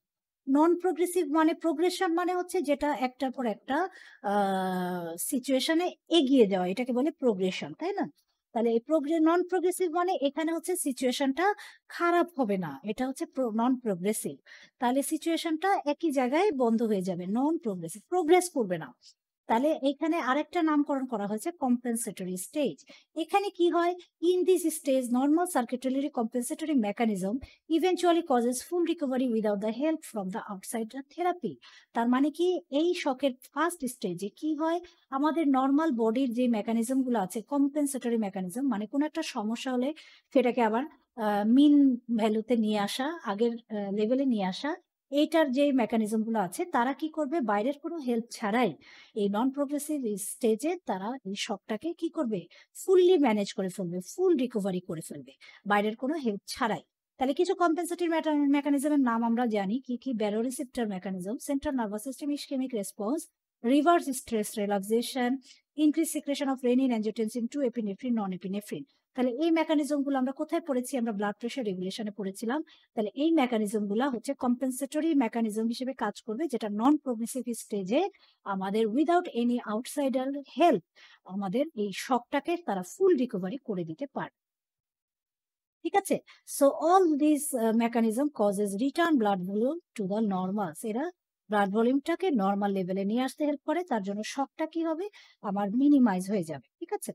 নন প্রোগ্রেসিভ মানে প্রোগ্রেশন মানে হচ্ছে যেটা একটার পর একটা আ সিচুয়েশনে এগিয়ে যাওয়া। এটাকে বলে প্রোগ্রেশন, তাই না? তাহলে এই নন প্রোগ্রেসিভ মানে এখানে হচ্ছে সিচুয়েশনটা খারাপ হবে না। এটা হচ্ছে নন প্রোগ্রেসিভ। তাহলে সিচুয়েশনটা একই জায়গায় বন্ধ হয়ে যাবে। নন প্রোগ্রেসিভ, প্রোগ্রেস করবে না। তাহলে এখানে আরেকটা নামকরণ করা হয়েছে কম্পেনসেটরি স্টেজ। এখানে কি হয়? In this stage normal circuitry compensatory mechanism eventually causes full recovery without the help from the outside therapy. তার মানে কি, এই শকের ফার্স্ট স্টেজে কি হয়, আমাদের নর্মাল বডির যে মেকানিজম গুলো আছে কম্পেনসেটরি মেকানিজম, মানে কোনো একটা সমস্যা হলে সেটাকে আবার মিন ভ্যালুতে নিয়ে আসা, আগের লেভেলে নিয়ে আসা, এইটার যে মেকানিজম গুলো আছে তারা কি করবে, বাইরের কোনো হেল্প ছাড়াই এই নন প্রোগ্রেসিভ স্টেজে তারা এই শকটাকে কি করবে, ফুললি ম্যানেজ করে ফেলবে, ফুল রিকভারি করে ফেলবে বাইরের কোনো হেল্প ছাড়াই। তাহলে কিছু কম্পেনসেটরি মেকানিজমের নাম আমরা জানি কি কি: baroreceptor mechanism, central nervous system ischaemic response, reverse stress relaxation, increase secretion of renin, angiotensin 2, epinephrine, non epinephrine. তাহলে এই মেকানিজম গুলো আমরা কোথায় পড়েছি? আমরা ব্লাড প্রেশার রেগুলেশনে পড়েছিলাম। তাহলে এই মেকানিজম গুলা হচ্ছে কম্পেনসেটরি মেকানিজম হিসেবে কাজ করবে, যেটা নন প্রোগ্রেসিভ স্টেজে আমাদের উইদাউট এনি আউটসাইডার হেল্প আমাদের এই শকটাকে তারা ফুল রিকভারি করে দিতে পারে। ঠিক আছে? So all this mechanism causes return blood volume to the normals. এরা ব্লাড ভলিউমটাকে নরমাল লেভেলে নিয়ে আসতে হেল্প করে। তার জন্য শকটা কি হবে, আমার মিনিমাইজ হয়ে যাবে। ঠিক আছে?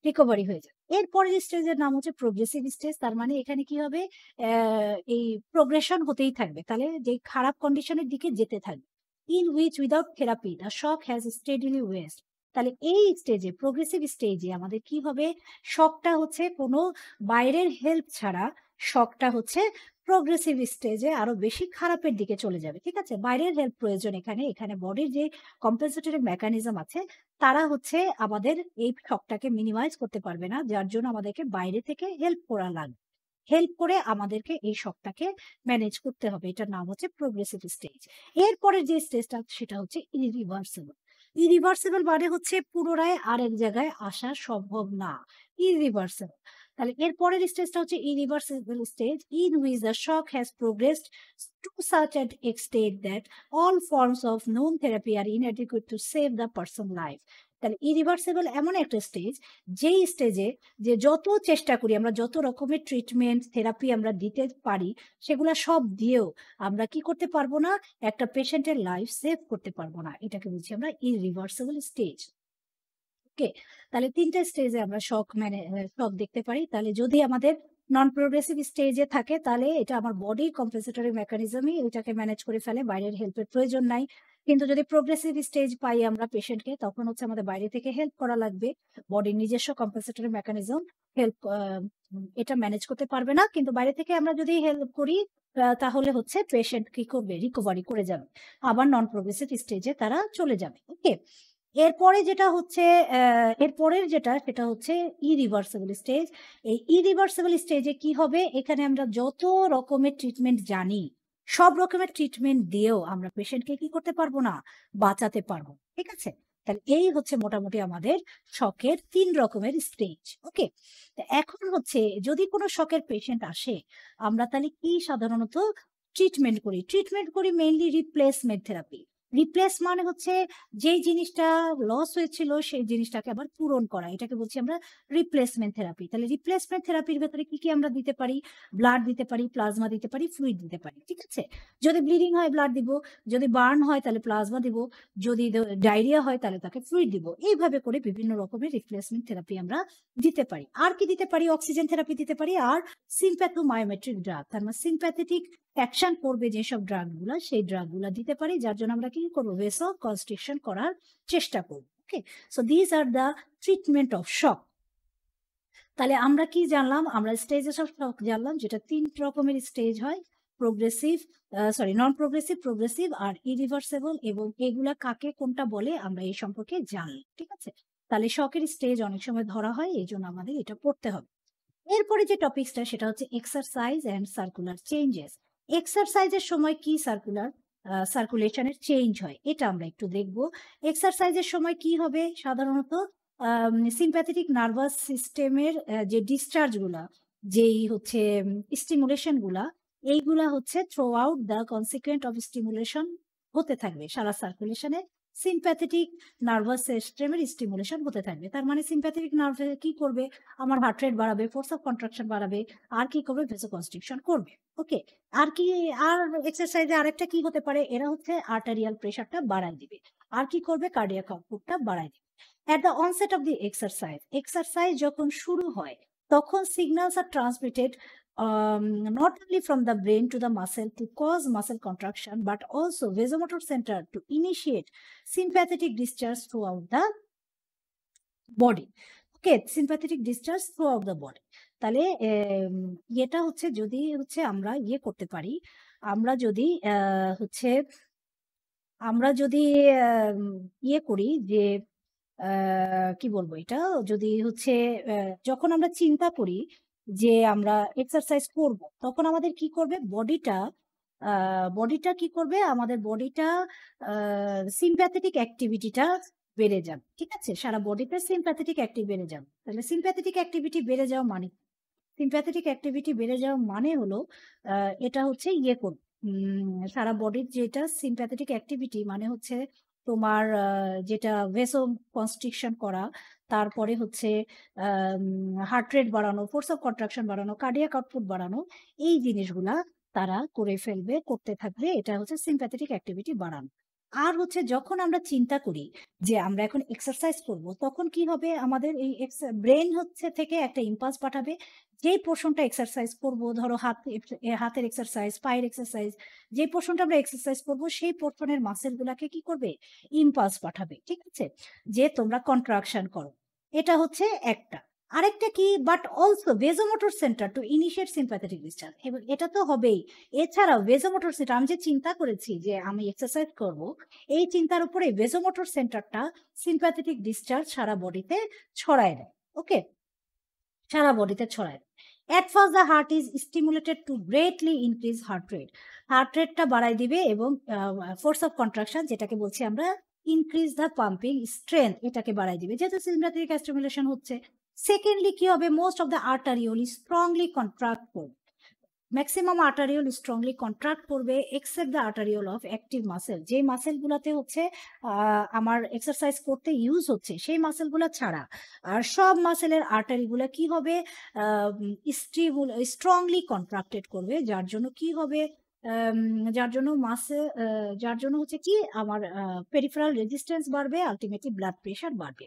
রিকভারি হয়ে যায়। এরপরের স্টেজের নাম হচ্ছে প্রোগ্রেসিভ স্টেজ। তার মানে এখানে কি হবে, এই প্রোগ্রেশন হতেই থাকবে। তাহলে যে খারাপ কন্ডিশনের দিকে যেতে থাকবে। In which without therapy the shock has steadily West. তাহলে এই স্টেজে, প্রোগ্রেসিভ স্টেজে আমাদের কি হবে, শকটা হচ্ছে কোনো বাইরের হেল্প ছাড়া শকটা হচ্ছে প্রোগ্রেসিভ স্টেজে আরো বেশি খারাপের দিকে চলে যাবে। ঠিক আছে? বাইরের হেল্প প্রয়োজন এখানে। এখানে বডির যে কম্পেনসেটরি মেকানিজম আছে তারা হচ্ছে আমাদের এই শকটাকে মিনিমাইজ করতে পারবে না। যার জন্য আমাদেরকে বাইরে থেকে হেল্প করা লাগবে। হেল্প করে আমাদেরকে এই শকটাকে ম্যানেজ করতে হবে। এটার নাম হচ্ছে প্রোগ্রেসিভ স্টেজ। এরপরের যে স্টেজটা সেটা হচ্ছে ইরিভার্সিবল। ইরিভার্সিবল মানে হচ্ছে পুনরায় আরেক জায়গায় আসা সম্ভব না। ইরিভার্সিবল। তাহলে এরপরের স্টেজটা হচ্ছে irreversible stage, in which the shock has progressed to such an extent that all forms of known therapy are inadequate to save the person life. তাহলে ইরিভার্সিবল এমন একটা স্টেজ, যেই স্টেজে যে যত চেষ্টা করি আমরা, যত রকমের ট্রিটমেন্ট থেরাপি আমরা দিতে পারি, সেগুলা সব দিয়েও আমরা কি করতে পারবো না, একটা পেশেন্টের লাইফ সেভ করতে পারবো না। এটাকে বলছি আমরা ইরিভার্সিবল স্টেজ। ওকে? তাহলে ৩ টা স্টেজে আমরা শক শক দেখতে পারি। তাহলে যদি আমাদের নন প্রোগ্রেসিভ স্টেজে থাকে তাহলে এটা আমার বডির কম্পেনসেটরি মেকানিজমই এটাকে ম্যানেজ করে ফেলে, বাইরের হেল্পের প্রয়োজন নাই। কিন্তু যদি প্রোগ্রেসিভ স্টেজ পাই আমরা পেশেন্টকে, তখন হচ্ছে আমাদের বাইরে থেকে হেল্প করা লাগবে। বডির নিজস্ব কম্পেনসেটরি মেকানিজম হেল্প এটা ম্যানেজ করতে পারবে না। কিন্তু বাইরে থেকে আমরা যদি হেল্প করি তাহলে হচ্ছে পেশেন্ট কি করবে, রিকভারি করে যাবে। আবার নন প্রোগ্রেসিভ স্টেজে তারা চলে যাবে। ওকে? এরপরে যেটা হচ্ছে এরপরের যেটা সেটা হচ্ছে ইরিভার্সিবল স্টেজ। এই ইরিভার্সিবল স্টেজে কি হবে, এখানে আমরা যত রকমের ট্রিটমেন্ট জানি, সব রকমের ট্রিটমেন্ট দিয়েও আমরা পেশেন্টকে কি করতে পারবো না, বাঁচাতে পারবো। ঠিক আছে? তাহলে এই হচ্ছে মোটামুটি আমাদের শকের ৩ রকমের স্টেজ। ওকে? তো এখন হচ্ছে যদি কোনো শকের পেশেন্ট আসে, আমরা তাহলে কি সাধারণত ট্রিটমেন্ট করি? ট্রিটমেন্ট করি মেইনলি রিপ্লেসমেন্ট থেরাপি। রিপ্লেস মানে হচ্ছে যেই জিনিসটা লস হয়েছিল সেই জিনিসটাকে আবার পূরণ করা। এটাকে বলছি আমরা রিপ্লেসমেন্ট থেরাপি। তাহলে রিপ্লেসমেন্ট থেরাপির ভেতরে কি আমরা দিতে পারি? ব্লাড দিতে পারি, প্লাজমা দিতে পারি, ফ্লুইড দিতে পারি। ঠিক আছে? যদি ব্লিডিং হয় ব্লাড দিব, যদি বার্ন হয় তাহলে প্লাজমা দিব, যদি ডায়রিয়া হয় তাহলে তাকে ফ্লুইড দিব। এইভাবে করে বিভিন্ন রকমের রিপ্লেসমেন্ট থেরাপি আমরা দিতে পারি। আর কি দিতে পারি? অক্সিজেন থেরাপি দিতে পারি, আর সিম্প্যাথোমায়োমেট্রিক ড্রাগ, তার মানে সিম্প্যাথেটিক অ্যাকশন করবে যেসব ড্রাগগুলা, সেই ড্রাগগুলা দিতে পারি, যার জন্য আমরা কি করবো, ভেসো কনস্ট্রিকশন করার চেষ্টা করব। Okay? So this are the treatment of shock. তাহলে আমরা কি জানলাম? আমরা স্টেজেস অফ শক জানলাম, যেটা ৩ রকমের স্টেজ হয়: প্রোগ্রেসিভ, নন প্রোগ্রেসিভ, প্রোগ্রেসিভ আর ইরিভার্সিবল, এবং এগুলা কাকে কোনটা বলে আমরা এই সম্পর্কে জানলাম। ঠিক আছে? তাহলে শকের স্টেজ অনেক সময় ধরা হয়, এই জন্য আমাদের এটা পড়তে হবে। এরপরে যে টপিকসটা সেটা হচ্ছে এক্সারসাইজ অ্যান্ড সার্কুলার চেঞ্জেস। এক্সারসাইজের সময় কি সার্কুলেশনের চেঞ্জ হয় এটা আমরা একটু দেখব। এক্সারসাইজের সময় কি হবে সাধারণত, সিম্প্যাথেটিক নার্ভাস সিস্টেমের যে ডিসচার্জগুলা, যেই হচ্ছে স্টিমুলেশনগুলা, এইগুলা হচ্ছে through out the consequent of stimulation হতে থাকবে সারা সার্কুলেশনে। সিম্প্যাথেটিক নার্ভাস সিস্টেমের স্টিমুলেশন হতে থাকবে। তার মানে সিম্প্যাথেটিক নার্ভ কি করবে? আমার হার্ট রেট বাড়াবে, ফোর্স অফ কন্ট্রাকশন বাড়াবে, আর কি করবে? ভেসোকনস্ট্রিকশন করবে। ওকে, আর কি? আর এক্সারসাইজে আরেকটা কি হতে পারে? এরা হচ্ছে আর্টারিয়াল প্রেশারটা বাড়ায় দিবে। আর কি করবে? কার্ডিয়াক আউটপুটটা বাড়ায় দিবে। At the onset of the exercise যখন শুরু হয়, তখন signals are transmitted not only from the brain to the muscle to cause muscle contraction, but also vasomotor center to initiate sympathetic discharge throughout the body. Okay, sympathetic discharge through out the body. তাহলে এটা হচ্ছে যদি হচ্ছে আমরা করতে পারি, আমরা যদি হচ্ছে আমরা যদি করি যে কি বলবো এটা, যদি হচ্ছে যখন আমরা চিন্তা করি যে আমরা এক্সারসাইজ করব, তখন আমাদের কি করবে? বডিটা কি করবে? আমাদের বডিটা সিম্প্যাথেটিক অ্যাক্টিভিটিটা বেড়ে যাবে। ঠিক আছে, সারা বডিতে সিম্প্যাথেটিক অ্যাক্টিভ বেড়ে যাবে। তাহলে সিম্প্যাথেটিক অ্যাক্টিভিটি বেড়ে যাওয়া মানে, সিম্প্যাথেটিক অ্যাক্টিভিটি বেড়ে যাওয়া মানে হলো এটা হচ্ছে করবে সারা বডির যেটা সিম্প্যাথেটিক অ্যাক্টিভিটি মানে হচ্ছে তোমার যেটা ভেসো কনস্ট্রিকশন করা, তারপরে হচ্ছে হার্ট রেট বাড়ানো, ফোর্স অফ কন্ট্রাকশন বাড়ানো, কার্ডিয়াক আউটপুট বাড়ানো, এই জিনিসগুলা তারা করতে থাকবে। এটা হচ্ছে সিম্প্যাথেটিক অ্যাক্টিভিটি বাড়ানো। আর হচ্ছে যখন আমরা চিন্তা করি যে আমরা এখন এক্সারসাইজ করব, তখন কি হবে? আমাদের এই ব্রেন হচ্ছে থেকে একটা ইম্পালস পাঠাবে। যেই পোর্শনটা এক্সারসাইজ করব, ধরো হাতের এক্সারসাইজ, পায়ের এক্সারসাইজ, যে পোর্শনটা আমরা এক্সারসাইজ করব, সেই পোর্শনের মাসেল গুলাকে কি করবে? ইম্পালস পাঠাবে। ঠিক আছে, যে তোমরা কন্ট্রাকশন করো। এটা হচ্ছে একটা। আরেকটা কি? But also vasomotor centre to initiate sympathetic discharge. এবং এটা তো হবেই। এছাড়াও ভেসোমোটর সেন্টার, আমি যে চিন্তা করেছি যে আমি এক্সারসাইজ করব, এই চিন্তার উপরে ভেসোমোটর সেন্টারটা সিম্প্যাথেটিক ডিসচার্জ সারা বডিতে ছড়ায় দেয়। ওকে, সারা বডিতে ছড়ায়। At first the heart is stimulated to greatly increase heart rate. Heart রেটটা বাড়াই দিবে এবং ফোর্স অফ কন্ট্রাকশন, যেটাকে বলছি আমরা ইনক্রিজ দ্য পাম্পিং স্ট্রেংথ, এটাকে বাড়াই দিবে যেহেতু সিম্প্যাথেটিক স্টিমুলেশন হচ্ছে। সেকেন্ডলি কি হবে? Most of the arteriole strongly contract করবে। ম্যাক্সিমাম আর্টারিওল স্ট্রংলি কন্ট্রাক্ট করবে except the arteriole of active muscle. যে মাসেলগুলোতে হচ্ছে আমার এক্সারসাইজ করতে ইউজ হচ্ছে, সেই মাসেলগুলো ছাড়া। আর সব মাসেলের আর্টারিগুলো কি হবে? স্ট্রংলি কন্ট্রাক্টেড করবে, যার জন্য কি হবে? যার জন্য হচ্ছে কি আমার পেরিফেরাল রেজিস্ট্যান্স বাড়বে, আলটিমেটলি ব্লাড প্রেশার বাড়বে।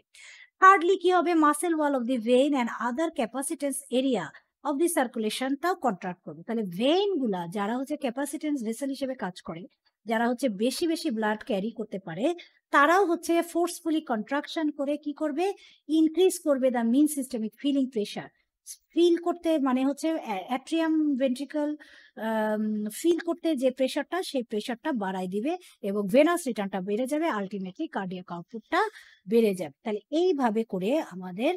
থার্ডলি কি হবে? Muscle wall of the vein and other capacitance area of the সার্কুলেশনটাও কন্ট্রাক্ট করবে। তাহলে ভেইন গুলা যারা হচ্ছে ক্যাপাসিটেন্স ভেসেল হিসেবে কাজ করে, যারা হচ্ছে বেশি বেশি ব্লাড ক্যারি করতে পারে, তারাও হচ্ছে ফোর্সফুলি কন্ট্রাকশন করে কি করবে? ইনক্রিজ করবে the mean systemic filling pressure. Fill করতে মানে হচ্ছে অ্যাট্রিয়াম ভেন্ট্রিকল ফিল করতে যে প্রেশারটা, সেই প্রেশারটা বাড়াই দিবে এবং ভেনাস রিটার্নটা বেড়ে যাবে, আলটিমেটলি কার্ডিয়াক আউটপুটটা বেড়ে যাবে। তাহলে এইভাবে করে আমাদের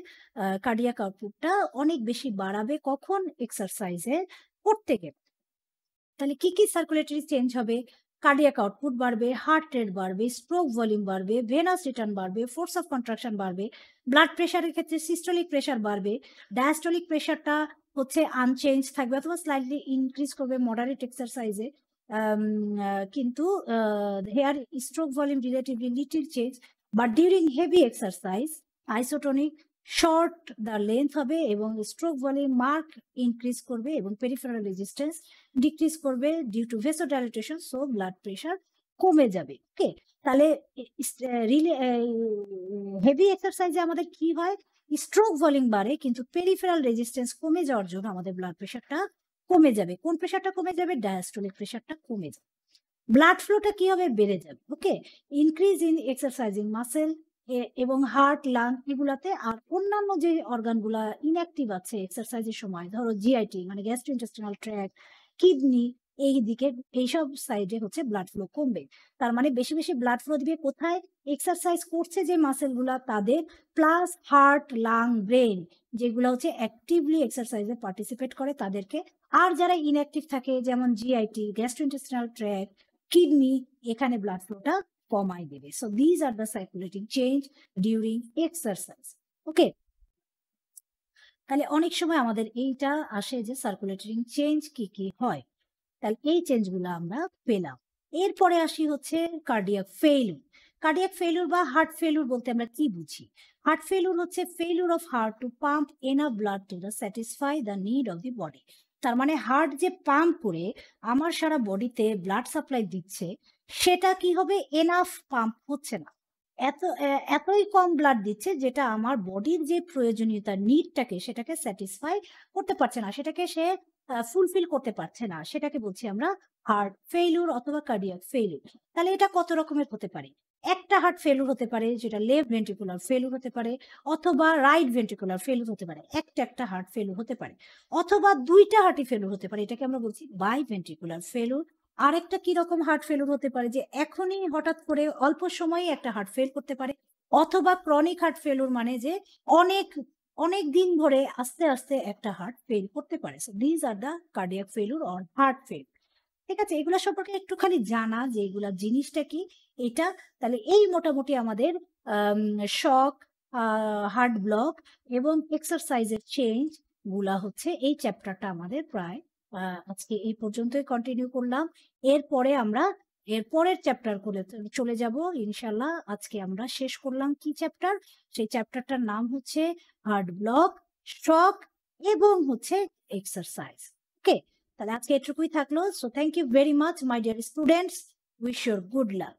কার্ডিয়াক আউটপুটটা অনেক বেশি বাড়াবে। কখন? এক্সারসাইজে করতে গেলে। তাহলে কি কি সার্কুলেটরি চেঞ্জ হবে? কার্ডিয়াক আউটপুট বাড়বে, হার্ট রেট বাড়বে, স্ট্রোক ভলিউম বাড়বে, ভেনাস রিটার্ন বাড়বে, ফোর্স অফ কন্ট্রাকশন বাড়বে, ব্লাড প্রেশারের ক্ষেত্রে সিস্টোলিক প্রেশার বাড়বে, ডায়াস্টোলিক প্রেশারটা হচ্ছে আনচেঞ্জ থাকবে অথবা স্লাইটলি ইনক্রিজ করবে মডারেট এক্সারসাইজে। কিন্তু here stroke volume relatively little change, but during heavy exercise isotonic short the length হবে এবং স্ট্রোক ভলিউম মার্ক ইনক্রিজ করবে এবং পেরিফেরাল রেজিস্ট্যান্স ডিক্রিজ করবে due to vasodilatation, so blood pressure কমে যাবে। ওকে, তাহলে হেভি এক্সারসাইজে আমাদের কি হয়? স্ট্রোক ভলিউম বাড়ে কিন্তু পেরিফেরাল রেজিস্ট্যান্স কমে যাওয়ার জন্য আমাদের ব্লাড প্রেশারটা কমে যাবে। কোন প্রেশারটা কমে যাবে? ডায়াস্টোলিক প্রেশারটা কমে যাবে। ব্লাড ফ্লোটা কি হবে? বেড়ে যাবে। ওকে, ইনক্রিজ ইন এক্সারসাইজিং মাসেল এবং হার্ট, লাং এগুলাতে। আর অন্যান্য যে অর্গানগুলা ইনঅ্যাক্টিভ আছে এক্সারসাইজের সময়, ধরো জিআইটি মানে গ্যাস্ট্রোইন্টেস্টিনাল ট্র্যাক্ট, কিডনি, এই দিকে এইসব সাইডে হচ্ছে ব্লাড ফ্লো কমবে। তার মানে বেশি বেশি ব্লাড ফ্লো দিবে কোথায়? এক্সারসাইজ করছে যে মাসেলগুলা তাদের, প্লাস হার্ট, লাং, ব্রেন যেগুলো হচ্ছে অ্যাক্টিভলি এক্সারসাইজে পার্টিসিপেট করে তাদেরকে। আর যারা ইনঅ্যাক্টিভ থাকে যেমন জিআইটি, গ্যাস্ট্রোইন্টেস্টিনাল ট্র্যাক্ট, কিডনি, এখানে ব্লাড ফ্লোটা কমাই দেবে। So these are the circulating change during exercise. Okay, তাহলে অনেক সময় আমাদের এইটা আসে যে সার্কুলেটরি চেঞ্জ কি কি হয়, তাহলে এই চেঞ্জগুলো আমরা পেলাম। এরপরে আসি হচ্ছে কার্ডিয়াক ফেইলুর। কার্ডিয়াক ফেইলুর বা হার্ট ফেইলুর বলতে আমরা কি বুঝি? হার্ট ফেইলুর হচ্ছে failure of heart to pump enough blood to the satisfy the need of the body. তার মানে হার্ট যে পাম্প করে আমার সারা বডিতে ব্লাড সাপ্লাই দিচ্ছে, সেটা কি হবে, এনাফ পাম্প হচ্ছে না, এতই কম ব্লাড দিচ্ছে যেটা আমার বডির যে প্রয়োজনীয়তা নিডটাকে সেটাকে স্যাটিসফাই করতে পারছে না, সেটাকে সে ফুলফিল করতে পারছে না, সেটাকে বলছি আমরা হার্ট ফেইলুর অথবা কার্ডিয়াক ফেইলুর। তাহলে এটা কত রকমের হতে পারে? একটা হার্ট ফেইলুর হতে পারে যেটা লেফট ভেন্ট্রিকুলার ফেইলুর হতে পারে, অথবা রাইট ভেন্ট্রিকুলার ফেইলুর হতে পারে, একটা হার্ট ফেইলুর হতে পারে, অথবা দুইটা হার্টই ফেইলুর হতে পারে, এটাকে আমরা বলছি বাই ভেন্ট্রিকুলার ফেইলুর। আরেকটা কি রকম হার্ট ফেইলুর হতে পারে যে এখনই হঠাৎ করে অল্প সময়ে একটা হার্ট ফেল করতে পারে, অথবা ক্রনিক হার্ট ফেলুর মানে যে অনেক অনেক দিন ধরে আস্তে আস্তে একটা হার্ট ফেল করতে পারে। So these are the cardiac failure or heart fail. ঠিক আছে, এগুলা সম্পর্কে একটু খালি জানা যে এগুলা জিনিসটা কি এটা। তাহলে এই মোটামুটি আমাদের শক, হার্ট ব্লক এবং এক্সারসাইজের চেঞ্জ গুলা হচ্ছে এই চ্যাপ্টারটা আমাদের প্রায় আজকে এই পর্যন্তই কন্টিনিউ করলাম। এরপরে আমরা এরপরের চ্যাপ্টার করে চলে যাব ইনশাল্লাহ। আজকে আমরা শেষ করলাম কি চ্যাপ্টার? সেই চ্যাপ্টারটার নাম হচ্ছে হার্ট ব্লক, শক এবং হচ্ছে এক্সারসাইজ। ওকে, তাহলে আজকে এটুকুই থাকলো। So thank you very much my dear students, wish your good lakh.